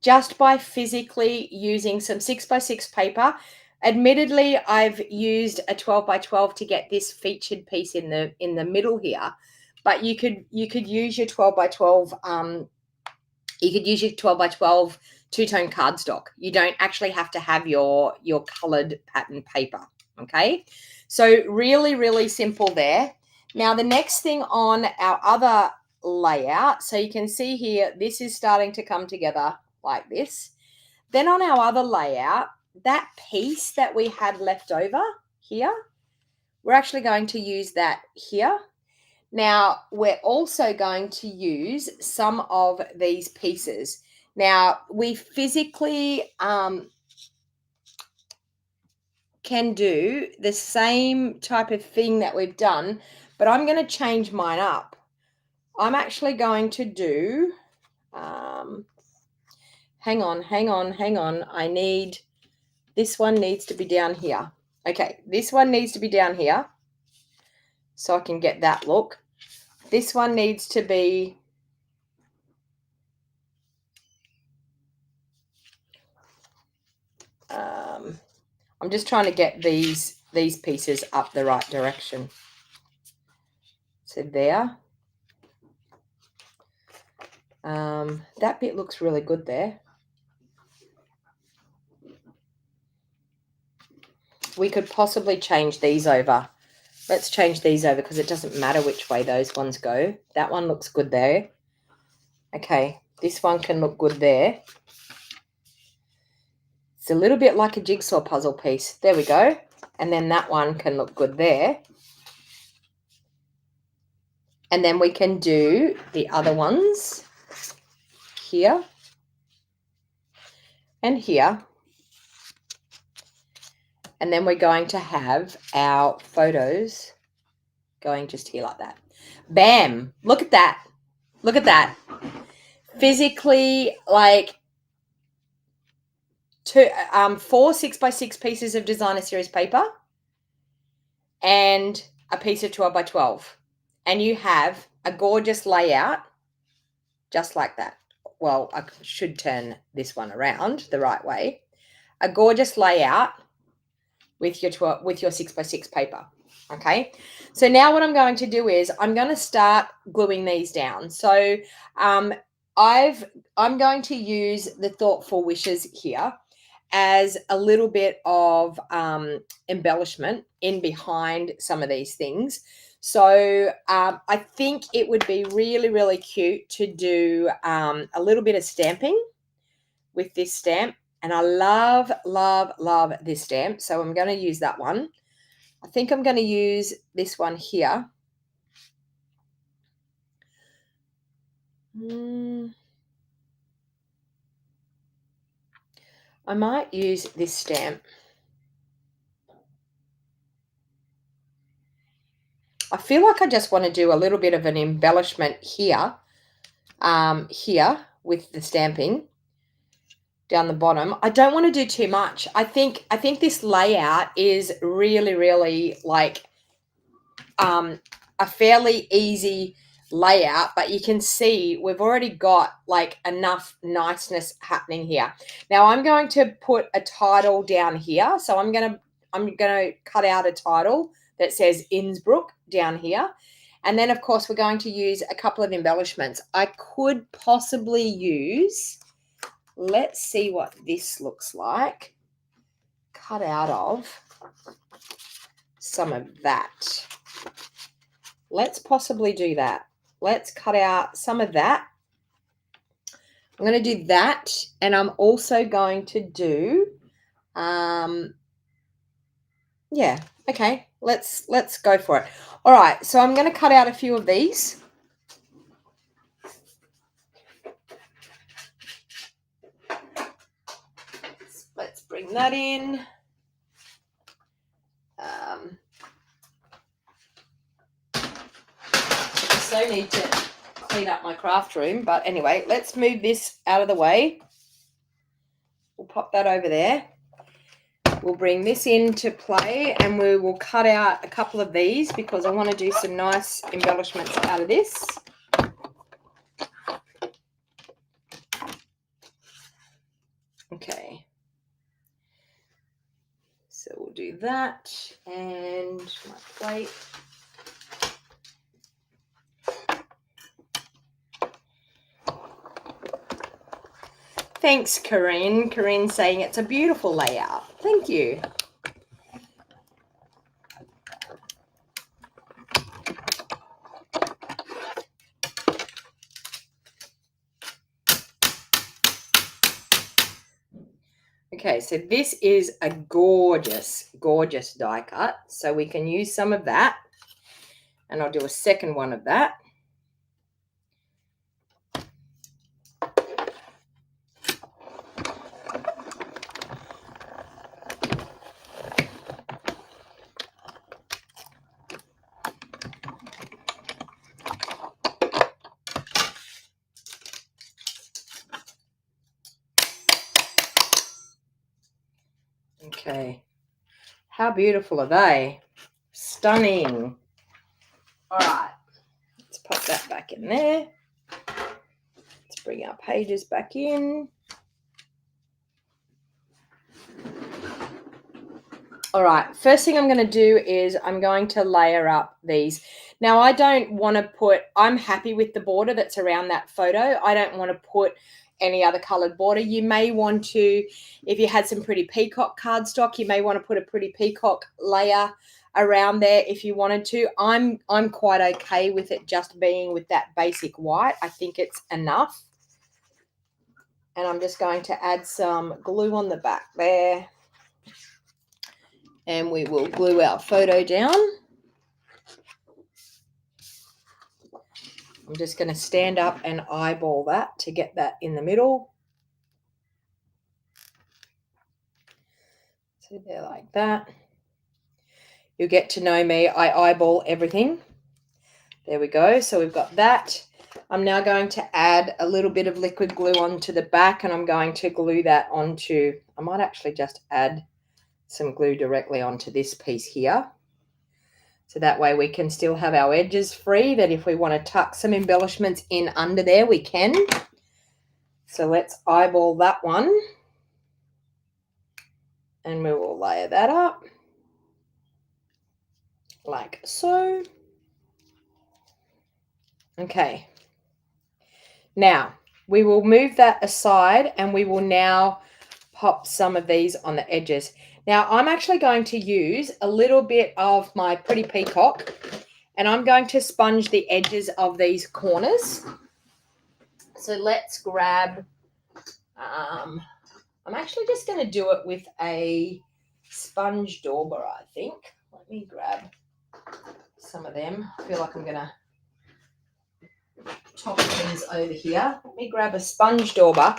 just by physically using some 6 by 6 paper. Admittedly, I've used a 12 by 12 to get this featured piece in the middle here, but you could use your 12 by 12 you could use your 12 by 12 two-tone cardstock. You don't actually have to have your colored pattern paper, okay? So really, really simple there. Now, the next thing on our other layout, so you can see here, this is starting to come together like this. Then on our other layout, that piece that we had left over here, we're actually going to use that here. Now, we're also going to use some of these pieces. Now, we physically can do the same type of thing that we've done, but I'm going to change mine up. I'm actually going to do, hang on. This one needs to be down here. Okay, this one needs to be down here so I can get that look. This one needs to be I'm just trying to get these pieces up the right direction. So there. That bit looks really good there. We could possibly change these over. Let's change these over because it doesn't matter which way those ones go. That one looks good there. Okay, this one can look good there. It's a little bit like a jigsaw puzzle piece. There we go. And then that one can look good there. And then we can do the other ones here and here. And then we're going to have our photos going just here like that. Bam! Look at that. Look at that. Physically, like 4 6 by 6 pieces of designer series paper and a piece of 12 by 12. And you have a gorgeous layout just like that. Well, I should turn this one around the right way. A gorgeous layout with your 6 by 6 paper. Okay, so now what I'm going to do is I'm going to start gluing these down. So I'm going to use the Thoughtful Wishes here as a little bit of embellishment in behind some of these things. So I think it would be really, really cute to do a little bit of stamping with this stamp. And I love, love, love this stamp. So I'm going to use that one. I think I'm going to use this one here. I might use this stamp. I feel like I just want to do a little bit of an embellishment here, here with the stamping down the bottom. I don't want to do too much. I think this layout is really like a fairly easy layout, but you can see we've already got like enough niceness happening here. Now I'm going to put a title down here. So I'm going to cut out a title that says Innsbruck down here. And then of course we're going to use a couple of embellishments. I could possibly use, let's see what this looks like, cut out of some of that. Let's possibly do that. Let's cut out some of that. I'm going to do that, and I'm also going to do, yeah, okay, let's go for it. All right, so I'm going to cut out a few of these. Let's bring that in. I so need to clean up my craft room, but anyway, let's move this out of the way. We'll pop that over there. We'll bring this into play, and we will cut out a couple of these because I want to do some nice embellishments out of this. Okay. So we'll do that, and my plate. Thanks, Corinne. Corinne saying it's a beautiful layout. Thank you. Okay, so this is a gorgeous, gorgeous die cut. So we can use some of that. And I'll do a second one of that. Okay, how beautiful are they? Stunning. All right, let's pop that back in there. Let's bring our pages back in. All right, first thing I'm going to do is I'm going to layer up these. Now, I don't want to put, I'm happy with the border that's around that photo. I don't want to put any other colored border. You may want to, if you had some pretty peacock cardstock, you may want to put a pretty peacock layer around there if you wanted to. I'm quite okay with it just being with that basic white. I think it's enough. And I'm just going to add some glue on the back there. And we will glue our photo down. I'm just going to stand up and eyeball that to get that in the middle. So there, like that. You'll get to know me. I eyeball everything. There we go. So we've got that. I'm now going to add a little bit of liquid glue onto the back, and I'm going to glue that onto, I might actually just add some glue directly onto this piece here. So that way we can still have our edges free, that if we want to tuck some embellishments in under there, we can. So let's eyeball that one. And we will layer that up like so. Okay. Now, we will move that aside, and we will now pop some of these on the edges. Now, I'm actually going to use a little bit of my Pretty Peacock, and I'm going to sponge the edges of these corners. So let's grab, I'm actually just going to do it with a sponge dauber, I think. Let me grab some of them. I feel like I'm going to top of things over here. Let me grab a sponge dauber,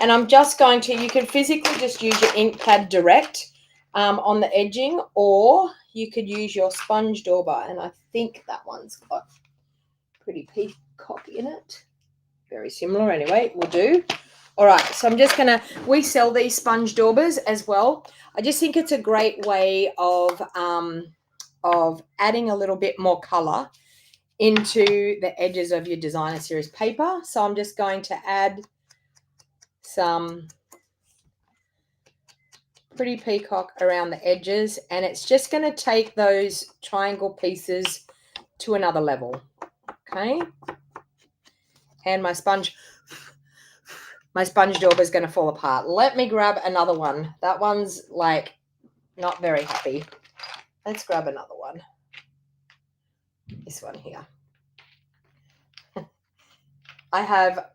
and I'm just going to, you can physically just use your ink pad direct on the edging, or you could use your sponge dauber, and I think that one's got pretty peacock in it. Very similar anyway, will do. All right, so I'm just gonna, we sell these sponge daubers as well. I just think it's a great way of adding a little bit more color into the edges of your designer series paper. So I'm just going to add some pretty peacock around the edges, and it's just going to take those triangle pieces to another level. Okay, and my sponge dauber is going to fall apart. Let me grab another one. That one's like not very happy. Let's grab another one. This one here. I have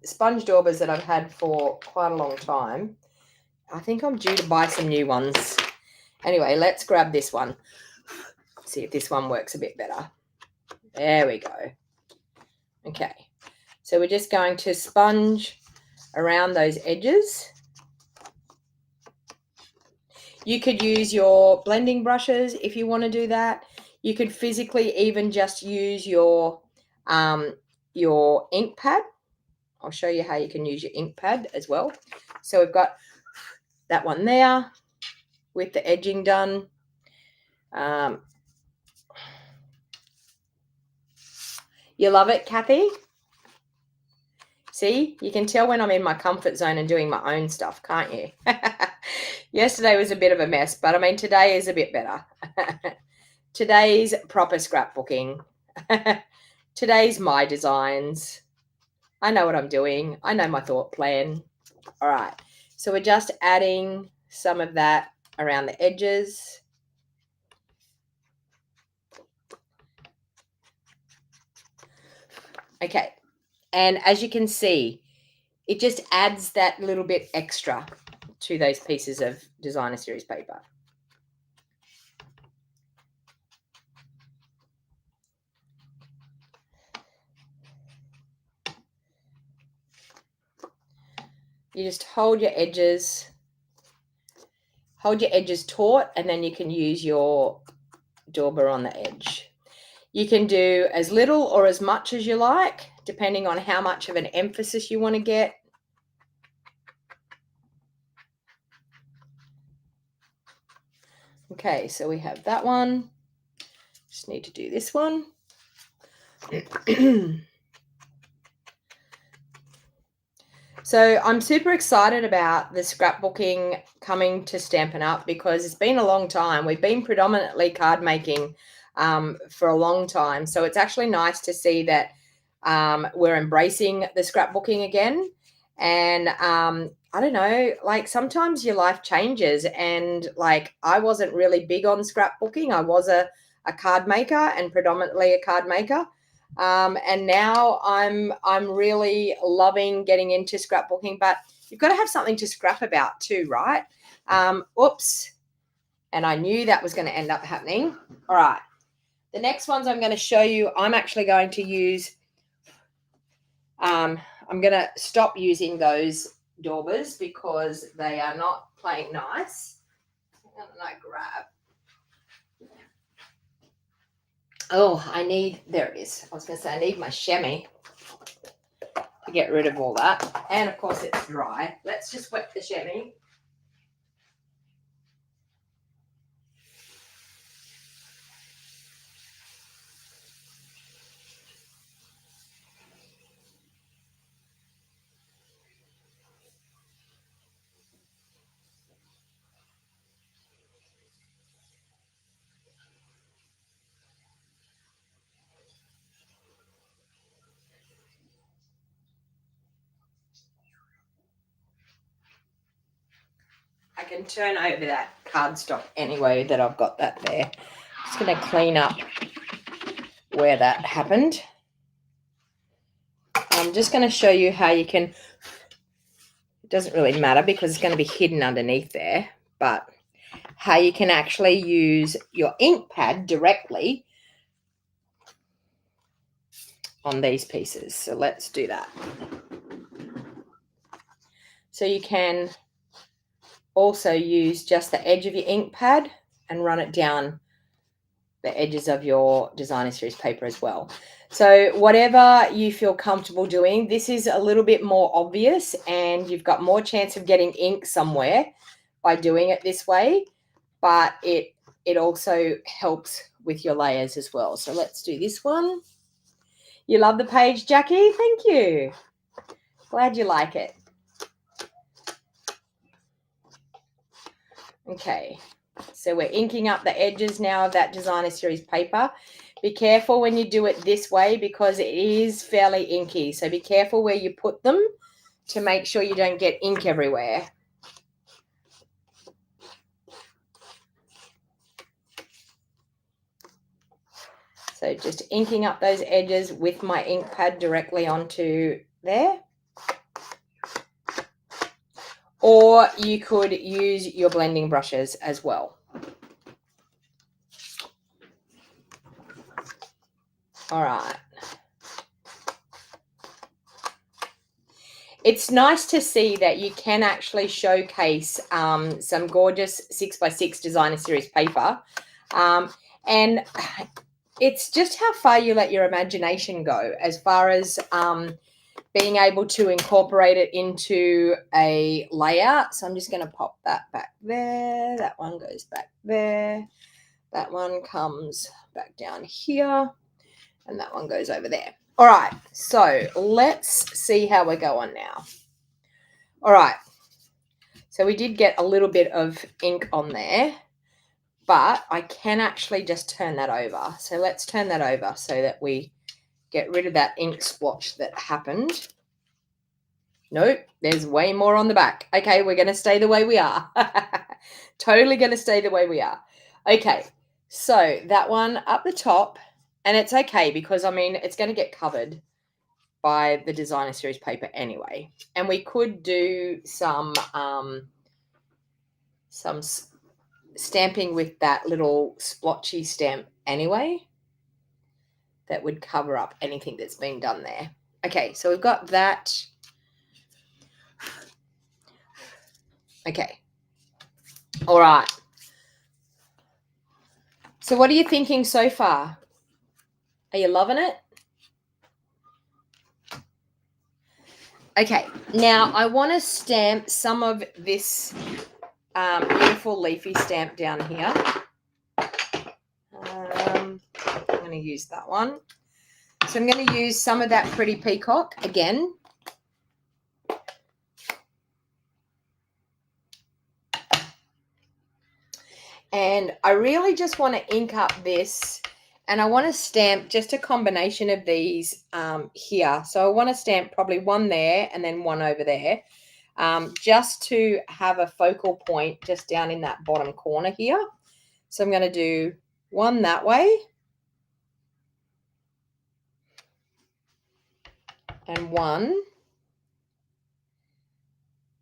sponge daubers that I've had for quite a long time. I think I'm due to buy some new ones. Anyway, let's grab this one. See if this one works a bit better. There we go. Okay, so we're just going to sponge around those edges. You could use your blending brushes if you want to do that. You could physically even just use your ink pad. I'll show you how you can use your ink pad as well. So we've got that one there with the edging done. You love it, Kathy? See, you can tell when I'm in my comfort zone and doing my own stuff, can't you? Yesterday was a bit of a mess, but I mean, today is a bit better. Today's proper scrapbooking. Today's my designs. I know what I'm doing. I know my thought plan. All right. So we're just adding some of that around the edges. Okay. And as you can see, it just adds that little bit extra to those pieces of designer series paper. You just hold your edges taut, and then you can use your dauber on the edge. You can do as little or as much as you like, depending on how much of an emphasis you want to get. Okay, so we have that one. Just need to do this one. So I'm super excited about the scrapbooking coming to Stampin' Up because it's been a long time. We've been predominantly card making for a long time. So it's actually nice to see that we're embracing the scrapbooking again. And I don't know, like sometimes your life changes, and like I wasn't really big on scrapbooking. I was a card maker and predominantly a card maker. And now I'm really loving getting into scrapbooking, but you've got to have something to scrap about too, right? Oops. And I knew that was going to end up happening. All right. The next ones I'm going to show you, I'm actually going to use, I'm going to stop using those daubers because they are not playing nice. And I grab. Oh, there it is. I was going to say I need my chamois to get rid of all that. And, of course, it's dry. Let's just wet the chamois. I can turn over that cardstock anyway that I've got that there. Just going to clean up where that happened. I'm just going to show you how you can, it doesn't really matter because it's going to be hidden underneath there, but how you can actually use your ink pad directly on these pieces. So let's do that. So you can also use just the edge of your ink pad and run it down the edges of your designer series paper as well. So whatever you feel comfortable doing, this is a little bit more obvious and you've got more chance of getting ink somewhere by doing it this way, but it also helps with your layers as well. So let's do this one. You love the page, Jackie? Thank you. Glad you like it. Okay, so we're inking up the edges now of that designer series paper. Be careful when you do it this way because it is fairly inky. So be careful where you put them to make sure you don't get ink everywhere. So just inking up those edges with my ink pad directly onto there. Or you could use your blending brushes as well. All right. It's nice to see that you can actually showcase some gorgeous 6x6 designer series paper. And it's just how far you let your imagination go as far as being able to incorporate it into a layout. So I'm just going to pop that back there. That one goes back there. That one comes back down here. And that one goes over there. All right, so let's see how we're going now. All right, so we did get a little bit of ink on there, but I can actually just turn that over. So let's turn that over so that we get rid of that ink splotch that happened. Nope, there's way more on the back. Okay, we're going to stay the way we are. Totally going to stay the way we are. Okay, so that one up the top, and it's okay because, I mean, it's going to get covered by the designer series paper anyway. And we could do some stamping with that little splotchy stamp anyway. That would cover up anything that's been done there. Okay, so we've got that. Okay. All right. So what are you thinking so far? Are you loving it? Okay, now I want to stamp some of this beautiful leafy stamp down here. I'm going to use that one. So I'm going to use some of that pretty peacock again. And I really just want to ink up this, and I want to stamp just a combination of these here. So I want to stamp probably one there and then one over there, just to have a focal point just down in that bottom corner here. So I'm going to do one that way and one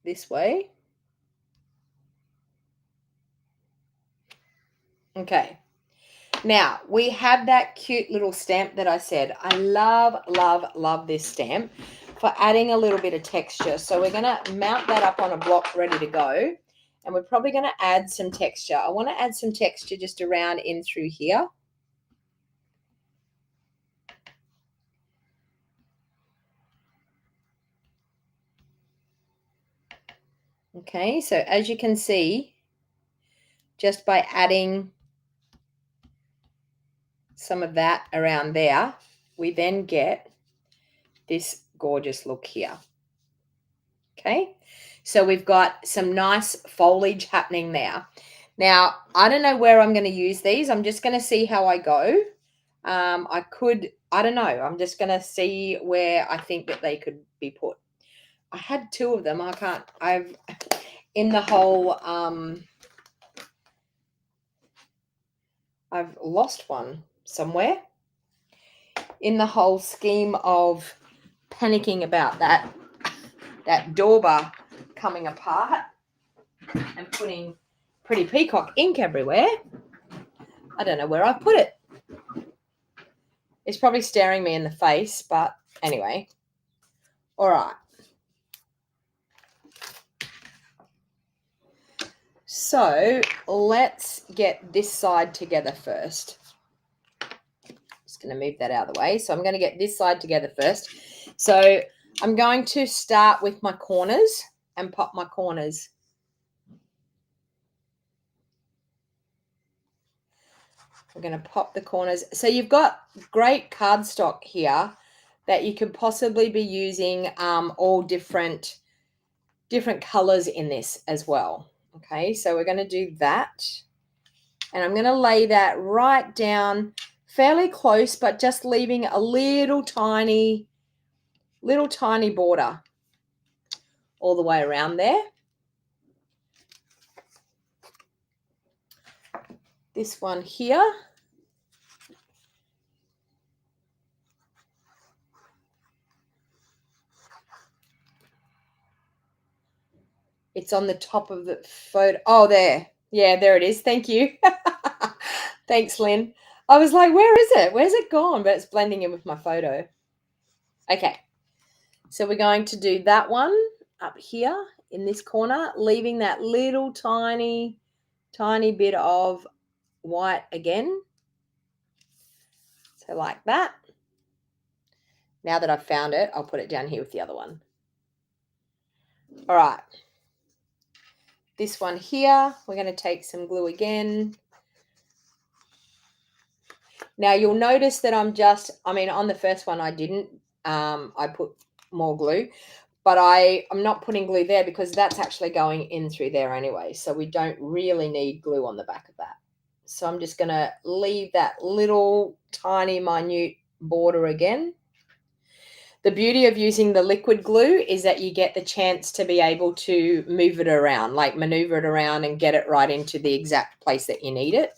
this way. Okay. Now, we have that cute little stamp that I said. I love, love, love this stamp for adding a little bit of texture. So we're going to mount that up on a block ready to go. And we're probably going to add some texture. I want to add some texture just around in through here. Okay, so as you can see, just by adding some of that around there, we then get this gorgeous look here. Okay, so we've got some nice foliage happening there. Now, I don't know where I'm going to use these. I'm just going to see how I go. I don't know. I'm just going to see where I think that they could be put. I had two of them. In the whole, I've lost one somewhere. In the whole scheme of panicking about that dauber coming apart and putting pretty peacock ink everywhere, I don't know where I put it. It's probably staring me in the face, but anyway. All right. So let's get this side together first. Just going to move that out of the way. So I'm going to get this side together first. So I'm going to start with my corners and pop my corners. We're going to pop the corners. So you've got great cardstock here that you could possibly be using all different colors in this as well. Okay, so we're going to do that. And I'm going to lay that right down fairly close, but just leaving a little tiny border all the way around there. This one here. It's on the top of the photo. Oh, there. Yeah, there it is. Thank you. Thanks, Lynn. I was like, where is it? Where's it gone? But it's blending in with my photo. Okay. So we're going to do that one up here in this corner, leaving that little tiny bit of white again. So like that. Now that I've found it, I'll put it down here with the other one. All right. This one here, we're going to take some glue again. Now you'll notice that on the first one I didn't, I put more glue, but I'm not putting glue there because that's actually going in through there anyway. So we don't really need glue on the back of that. So I'm just going to leave that little tiny minute border again. The beauty of using the liquid glue is that you get the chance to be able to move it around, like maneuver it around and get it right into the exact place that you need it.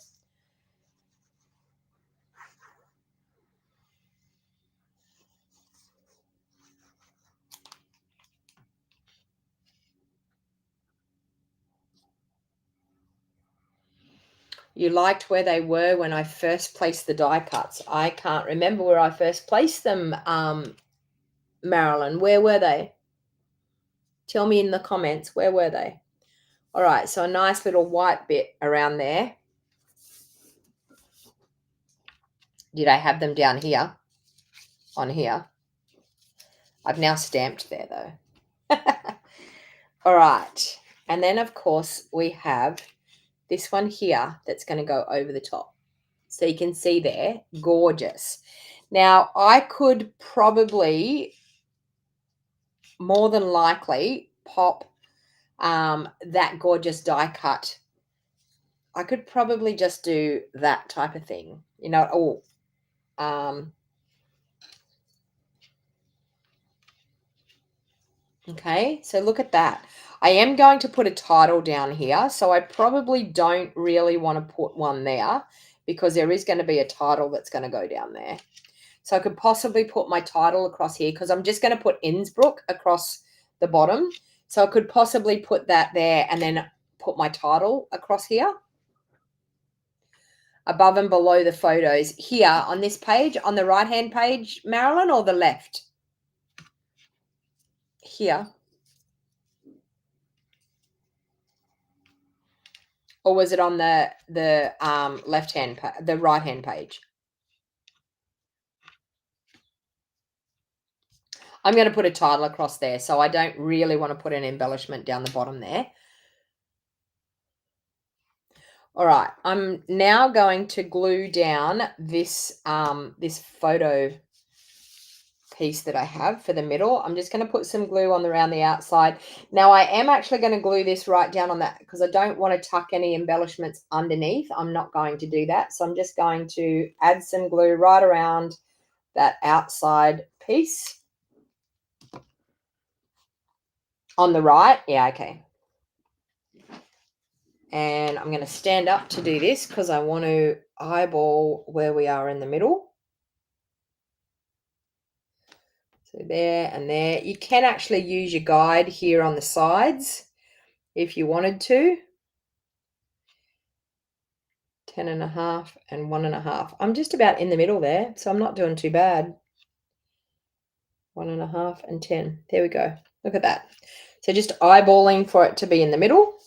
You liked where they were when I first placed the die cuts. I can't remember where I first placed them, Marilyn. Where were they? Tell me in the comments, where were they? All right, so a nice little white bit around there. Did I have them down here? On here? I've now stamped there, though. All right, and then, of course, we have this one here that's going to go over the top. So you can see there, gorgeous. Now, I could probably, more than likely, pop that gorgeous die cut. I could probably just do that type of thing, you know. Okay, so look at that. I am going to put a title down here, so I probably don't really want to put one there because there is going to be a title that's going to go down there. So I could possibly put my title across here because I'm just going to put Innsbruck across the bottom. So I could possibly put that there and then put my title across here. Above and below the photos here on this page, on the right-hand page, Marilyn, or the left? Here. Or was it on the left-hand, the right-hand page? I'm going to put a title across there, so I don't really want to put an embellishment down the bottom there. All right, I'm now going to glue down this this photo piece that I have for the middle. I'm just going to put some glue on around the outside. Now I am actually going to glue this right down on that because I don't want to tuck any embellishments underneath. I'm not going to do that. So I'm just going to add some glue right around that outside piece. On the right, yeah, okay. And I'm going to stand up to do this because I want to eyeball where we are in the middle. So there and there. You can actually use your guide here on the sides if you wanted to 10.5 and 1.5. I'm just about in the middle there, so I'm not doing too bad. 1.5 and 10. There we go. Look at that. So just eyeballing for it to be in the middle.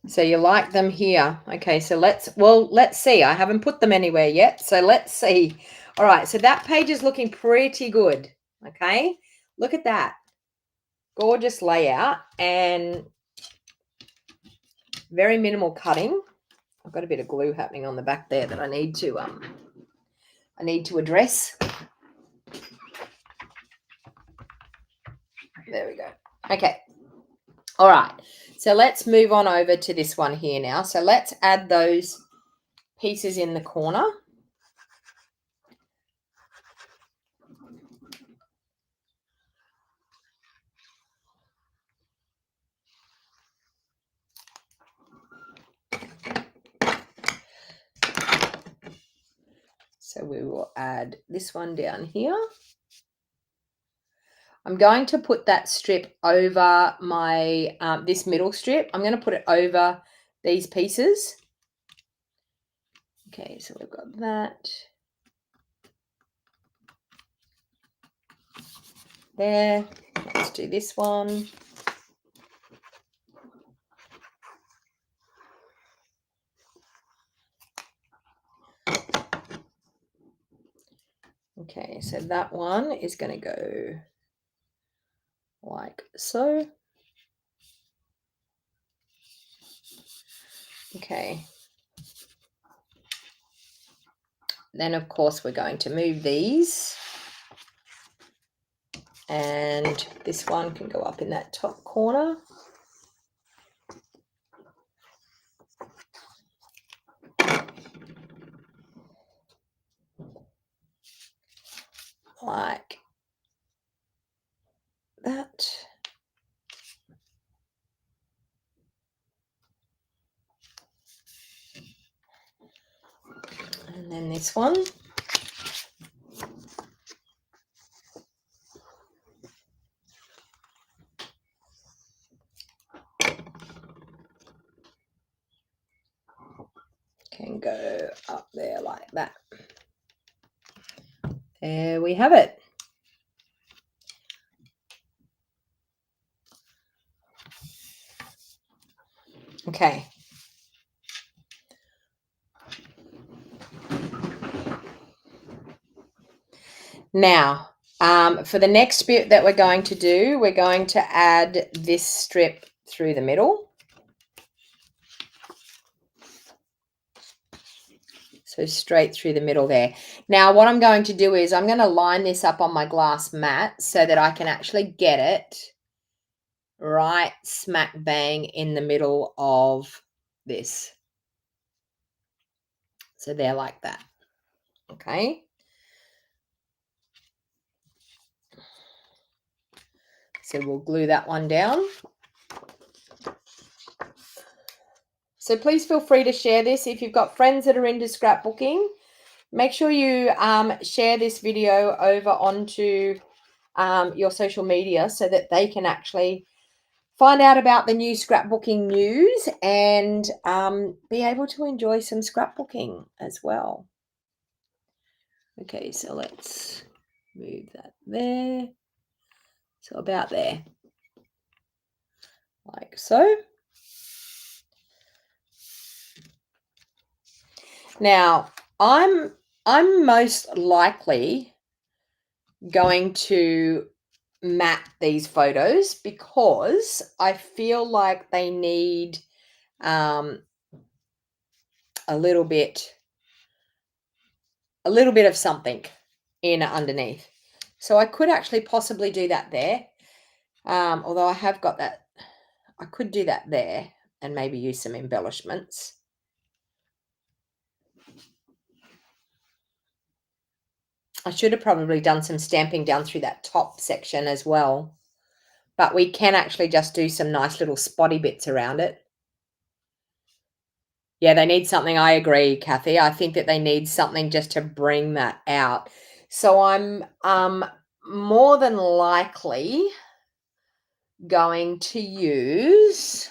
So you like them here. Okay, so let's see. I haven't put them anywhere yet, so let's see. All right, so that page is looking pretty good. Okay, look at that. Gorgeous layout and very minimal cutting. I've got a bit of glue happening on the back there that I need to address. There we go. Okay. All right. So let's move on over to this one here now. So let's add those pieces in the corner. So we will add this one down here. I'm going to put that strip over my, this middle strip. I'm going to put it over these pieces. Okay, so we've got that. There. Let's do this one. Okay, so that one is going to go like so. Okay. Then, of course, we're going to move these. And this one can go up in that top corner. Like that. And then this one. Can go up there like that. There we have it. Okay. Now, for the next bit that we're going to do, we're going to add this strip through the middle. So straight through the middle there. Now, what I'm going to do is I'm going to line this up on my glass mat so that I can actually get it right smack bang in the middle of this. So they're like that. Okay. So we'll glue that one down. So please feel free to share this. If you've got friends that are into scrapbooking, make sure you share this video over onto your social media so that they can actually find out about the new scrapbooking news and be able to enjoy some scrapbooking as well. Okay, so let's move that there. So about there, like so. Now, I'm most likely going to mat these photos because I feel like they need a little bit of something in underneath. So I could actually possibly do that there. Although I have got that, I could do that there and maybe use some embellishments. I should have probably done some stamping down through that top section as well. But we can actually just do some nice little spotty bits around it. Yeah, they need something. I agree, Kathy. I think that they need something just to bring that out. So I'm more than likely going to use,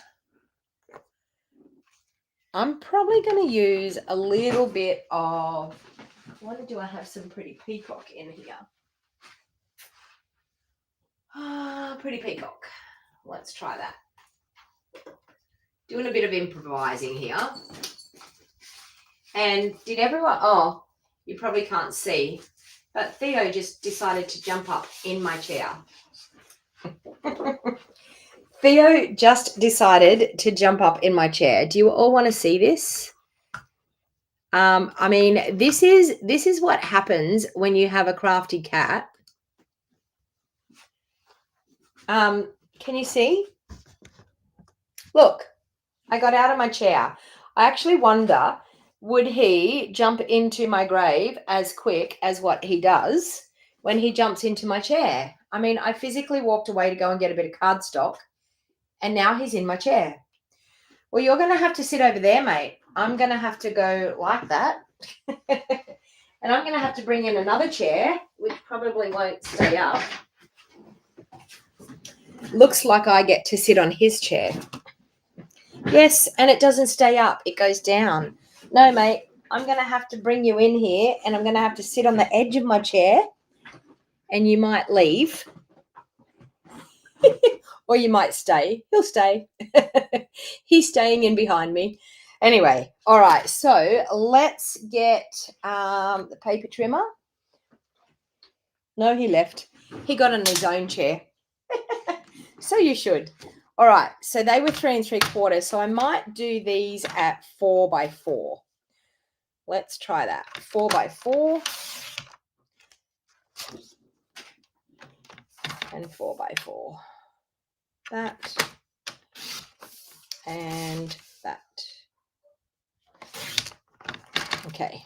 I'm probably going to use a little bit of, what do I have some pretty peacock in here? Pretty peacock. Let's try that. Doing a bit of improvising here. And did everyone, oh, you probably can't see, but Theo just decided to jump up in my chair. Theo just decided to jump up in my chair. Do you all want to see this? I mean, this is what happens when you have a crafty cat. Can you see? Look, I got out of my chair. I actually wonder, would he jump into my grave as quick as what he does when he jumps into my chair? I mean, I physically walked away to go and get a bit of cardstock, and now he's in my chair. Well, you're going to have to sit over there, mate. I'm going to have to go like that. And I'm going to have to bring in another chair, which probably won't stay up. Looks like I get to sit on his chair. Yes, and it doesn't stay up. It goes down. No, mate, I'm going to have to bring you in here, and I'm going to have to sit on the edge of my chair, and you might leave. Or you might stay. He'll stay. He's staying in behind me. Anyway, all right, so let's get the paper trimmer. No, he left. He got on his own chair. So you should. All right, so they were 3 3/4, so I might do these at 4 by 4. Let's try that. 4 by 4 and 4 by 4. That and that. Okay.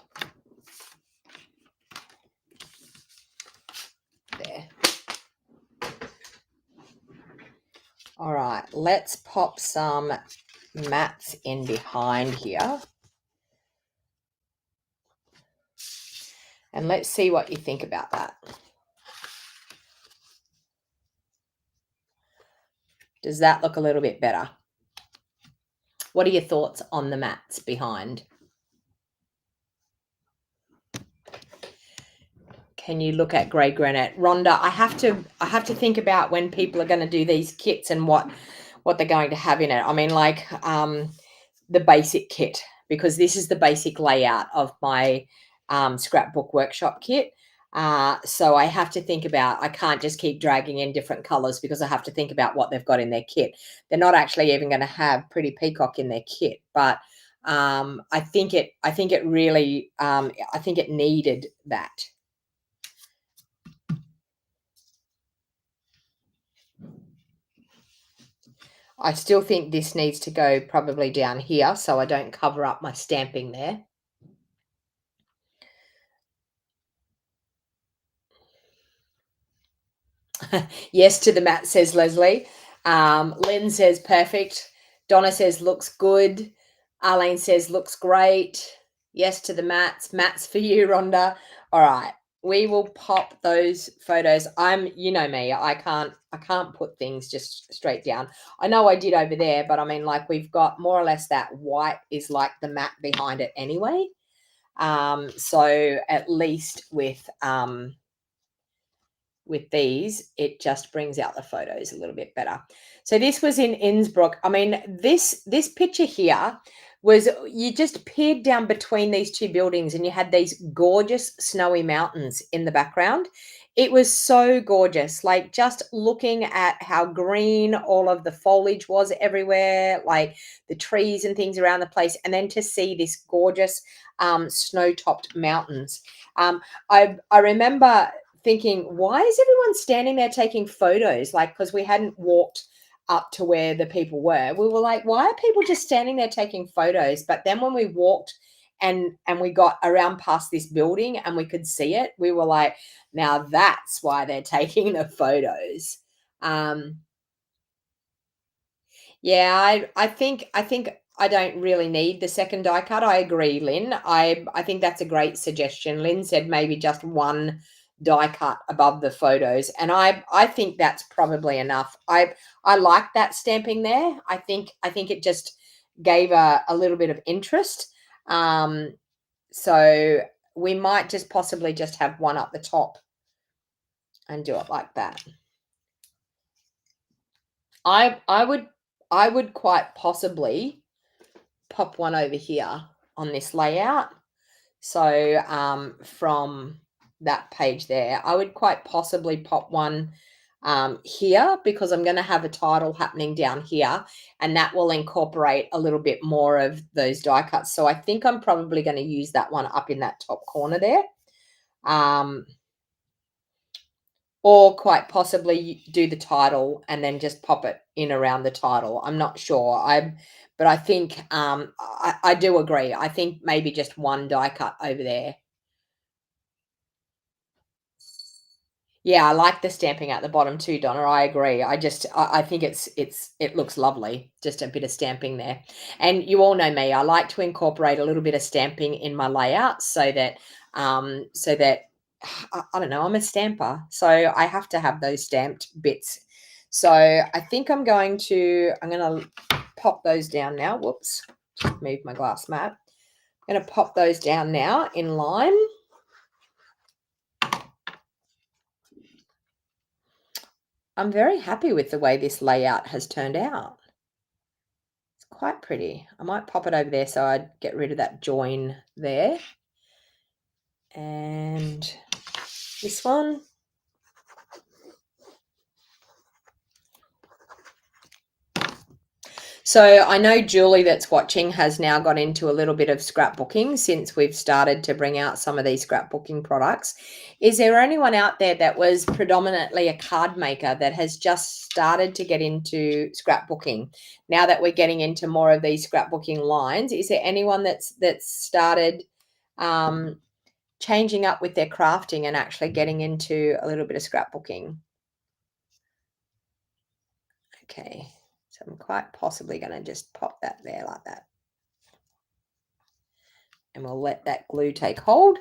There. All right, let's pop some mats in behind here. And let's see what you think about that. Does that look a little bit better? What are your thoughts on the mats behind? Can you look at grey granite? Rhonda, I have to think about when people are going to do these kits and what they're going to have in it. I mean, like the basic kit, because this is the basic layout of my scrapbook workshop kit. So I have to think about, I can't just keep dragging in different colors because I have to think about what they've got in their kit. They're not actually even going to have pretty peacock in their kit, but I think it really, I think it needed that. I still think this needs to go probably down here so I don't cover up my stamping there. Yes to the mat, says Leslie. Lynn says perfect. Donna says looks good. Arlene says looks great. Yes to the mats. Mats for you, Rhonda. All right. We will pop those photos. You know me, I can't put things just straight down. I know I did over there, but I mean, like, we've got more or less that white is like the mat behind it anyway. So at least with these, it just brings out the photos a little bit better. So this was in Innsbruck. I mean, this picture here was, you just peered down between these two buildings and you had these gorgeous snowy mountains in the background. It was so gorgeous, like just looking at how green all of the foliage was everywhere, like the trees and things around the place, and then to see this gorgeous snow-topped mountains. I remember thinking, why is everyone standing there taking photos? Like, because we hadn't walked up to where the people were. We were like, why are people just standing there taking photos? But then when we walked and we got around past this building and we could see it, we were like, now that's why they're taking the photos. Yeah, I think I don't really need the second die cut. I agree, Lynn. I think that's a great suggestion. Lynn said maybe just one die cut above the photos, and I think that's probably enough. I like that stamping there. I think it just gave a little bit of interest. So we might just possibly just have one up the top and do it like that. I would quite possibly pop one over here on this layout. So from that page there, I would quite possibly pop one here, because I'm going to have a title happening down here, and that will incorporate a little bit more of those die cuts. So I think I'm probably going to use that one up in that top corner there. Or quite possibly do the title and then just pop it in around the title. I'm not sure. But I think I do agree. I think maybe just one die cut over there. Yeah, I like the stamping at the bottom too, Donna. I agree. I think it looks lovely. Just a bit of stamping there. And you all know me. I like to incorporate a little bit of stamping in my layout so that I don't know, I'm a stamper, so I have to have those stamped bits. So I think I'm going to pop those down now. Whoops, just move my glass mat. I'm going to pop those down now in line. I'm very happy with the way this layout has turned out. It's quite pretty. I might pop it over there so I'd get rid of that join there. And this one. So I know Julie that's watching has now got into a little bit of scrapbooking since we've started to bring out some of these scrapbooking products. Is there anyone out there that was predominantly a card maker that has just started to get into scrapbooking? Now that we're getting into more of these scrapbooking lines, is there anyone that's started changing up with their crafting and actually getting into a little bit of scrapbooking? Okay. So I'm quite possibly going to just pop that there like that. And we'll let that glue take hold.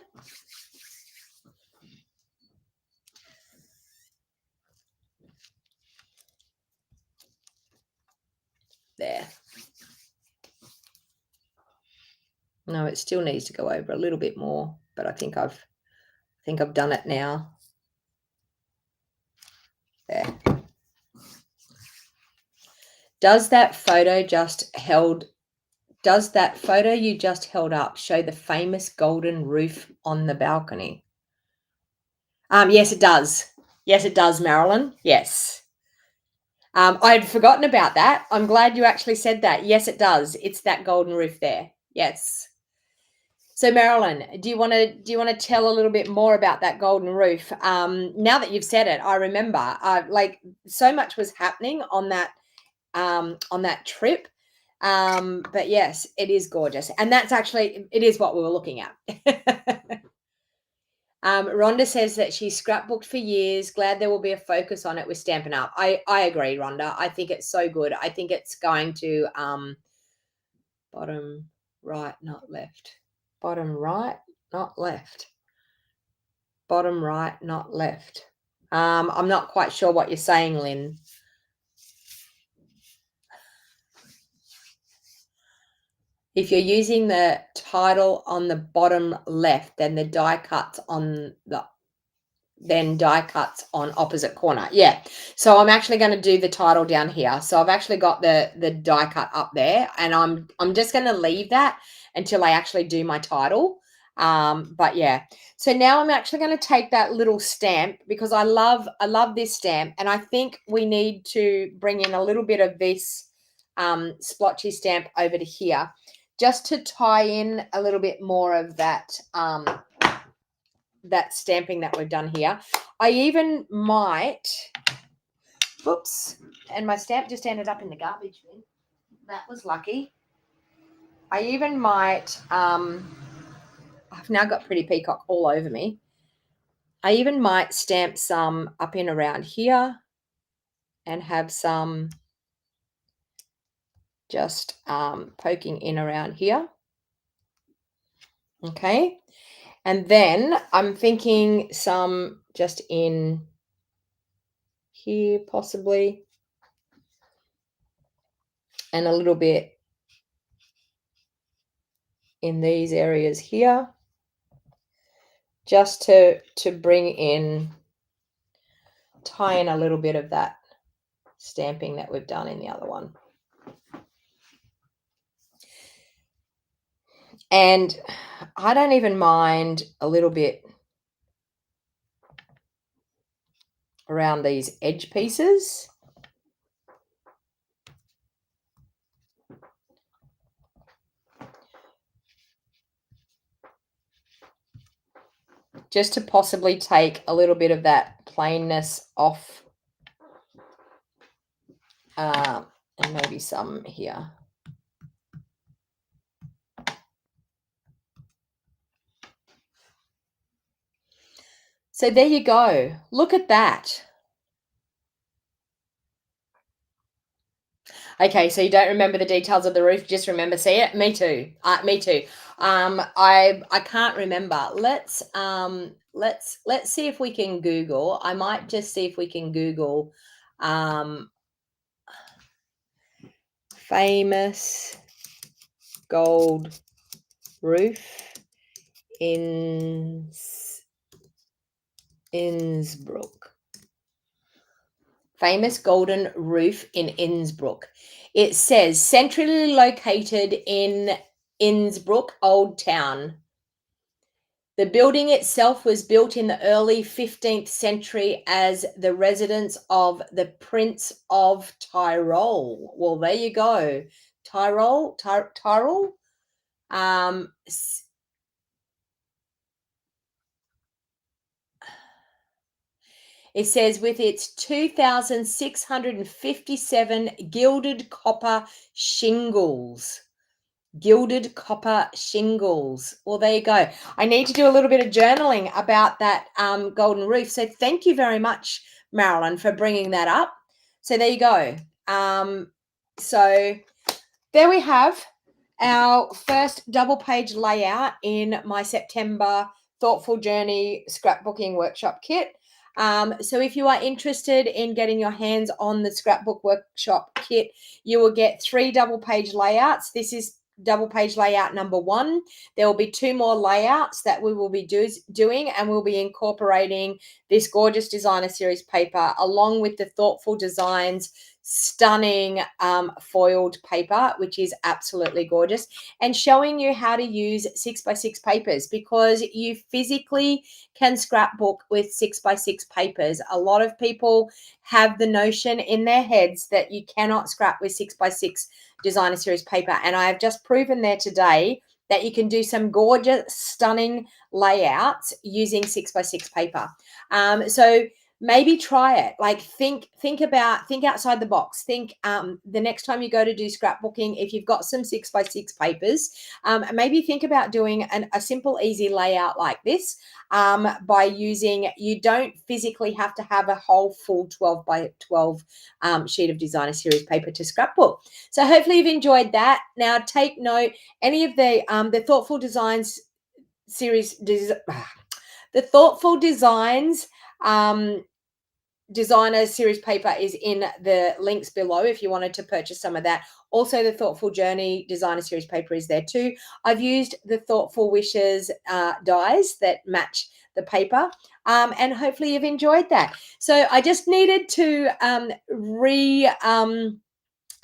There. No, it still needs to go over a little bit more, but I think I've done it now. There. Does that photo you just held up show the famous golden roof on the balcony? Yes, it does. Yes, it does, Marilyn. Yes. I'd forgotten about that. I'm glad you actually said that. Yes, it does. It's that golden roof there. Yes. So Marilyn, do you want to tell a little bit more about that golden roof? Now that you've said it, I remember like so much was happening on that trip. But yes, it is gorgeous. And that's actually, it is what we were looking at. Rhonda says that she scrapbooked for years. Glad there will be a focus on it with Stampin' Up. I agree, Rhonda. I think it's so good. I think it's going to bottom right, not left. Bottom right, not left. Bottom right, not left. I'm not quite sure what you're saying, Lynn. If you're using the title on the bottom left, then die cuts on opposite corner. Yeah. So I'm actually going to do the title down here. So I've actually got the die cut up there, and I'm just going to leave that until I actually do my title. But yeah. So now I'm actually going to take that little stamp, because I love this stamp, and I think we need to bring in a little bit of this splotchy stamp over to here, just to tie in a little bit more of that that stamping that we've done here. I even might, whoops, and my stamp just ended up in the garbage bin. That was lucky. I even might, I've now got Pretty Peacock all over me. I even might stamp some up in around here and have some just poking in around here. Okay. And then I'm thinking some just in here possibly, and a little bit in these areas here, just to bring in, tie in a little bit of that stamping that we've done in the other one. And I don't even mind a little bit around these edge pieces. Just to possibly take a little bit of that plainness off. And maybe some here. So there you go. Look at that. Okay, so you don't remember the details of the roof, just remember see it. Me too. Me too. I can't remember. Let's see if we can Google. I might just see if we can Google famous gold roof in Innsbruck. Famous golden roof in Innsbruck. It says centrally located in Innsbruck Old Town. The building itself was built in the early 15th century as the residence of the Prince of Tyrol. Well, there you go. Tyrol. It says with its 2,657 gilded copper shingles. Gilded copper shingles. Well, there you go. I need to do a little bit of journaling about that golden roof. So thank you very much, Marilyn, for bringing that up. So there you go. So there we have our first double page layout in my September Thoughtful Journey Scrapbooking Workshop Kit. So if you are interested in getting your hands on the Scrapbook Workshop Kit, you will get 3 double page layouts. This is double page layout number 1. There will be 2 more layouts that we will be doing, and we'll be incorporating this gorgeous designer series paper along with the Thoughtful Designs stunning foiled paper, which is absolutely gorgeous, and showing you how to use 6x6 papers, because you physically can scrapbook with 6x6 papers. A lot of people have the notion in their heads that you cannot scrap with 6x6 designer series paper, and I have just proven there today that you can do some gorgeous, stunning layouts using 6x6 paper. So maybe try it. Like think outside the box. Think the next time you go to do scrapbooking, if you've got some 6x6 papers, maybe think about doing a simple, easy layout like this by using, you don't physically have to have a whole full 12 by 12 sheet of designer series paper to scrapbook. So hopefully you've enjoyed that. Now take note, any of the Thoughtful Designs series, the Thoughtful Designs designer series paper is in the links below if you wanted to purchase some of that. Also, the Thoughtful Journey designer series paper is there too. I've used the Thoughtful Wishes dies that match the paper, and hopefully you've enjoyed that. So I just needed to I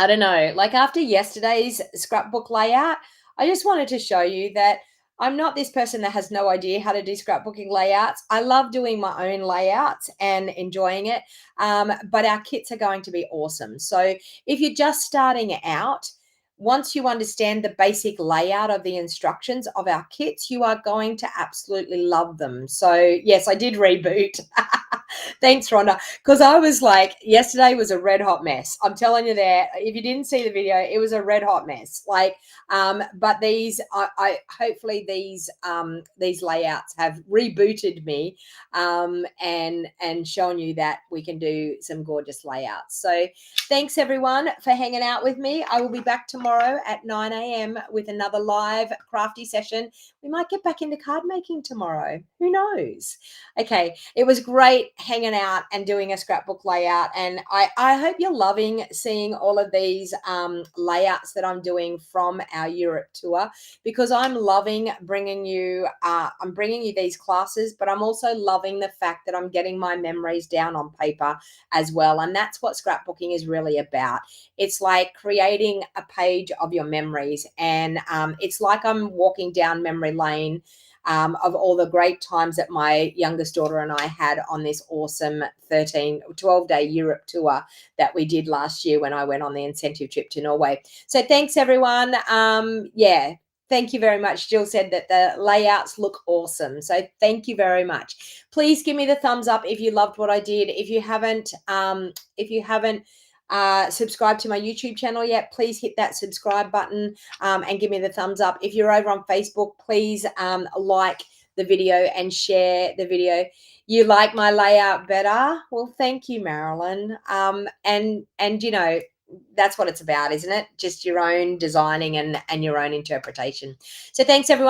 don't know, like after yesterday's scrapbook layout, I just wanted to show you that I'm not this person that has no idea how to do scrapbooking layouts. I love doing my own layouts and enjoying it, but our kits are going to be awesome. So if you're just starting out, once you understand the basic layout of the instructions of our kits, you are going to absolutely love them. So yes, I did reboot. Thanks, Rhonda. Because I was like, yesterday was a red hot mess. I'm telling you that. If you didn't see the video, it was a red hot mess. Like, but these, I hopefully these layouts have rebooted me, and shown you that we can do some gorgeous layouts. So thanks everyone for hanging out with me. I will be back tomorrow at 9 a.m. with another live crafty session. We might get back into card making tomorrow. Who knows? Okay, it was great hanging out and doing a scrapbook layout, and I hope you're loving seeing all of these layouts that I'm doing from our Europe tour, because I'm loving bringing you these classes, but I'm also loving the fact that I'm getting my memories down on paper as well, and that's what scrapbooking is really about. It's like creating a page of your memories, and it's like I'm walking down memory lane of all the great times that my youngest daughter and I had on this awesome 12-day Europe tour that we did last year when I went on the incentive trip to Norway. So thanks everyone. Yeah, thank you very much. Jill said that the layouts look awesome. So thank you very much. Please give me the thumbs up if you loved what I did. If you haven't subscribed to my YouTube channel yet, please hit that subscribe button and give me the thumbs up. If you're over on Facebook, please like the video and share the video. You like my layout better? Well, thank you, Marilyn. And you know, that's what it's about, isn't it? Just your own designing and your own interpretation. So thanks everyone.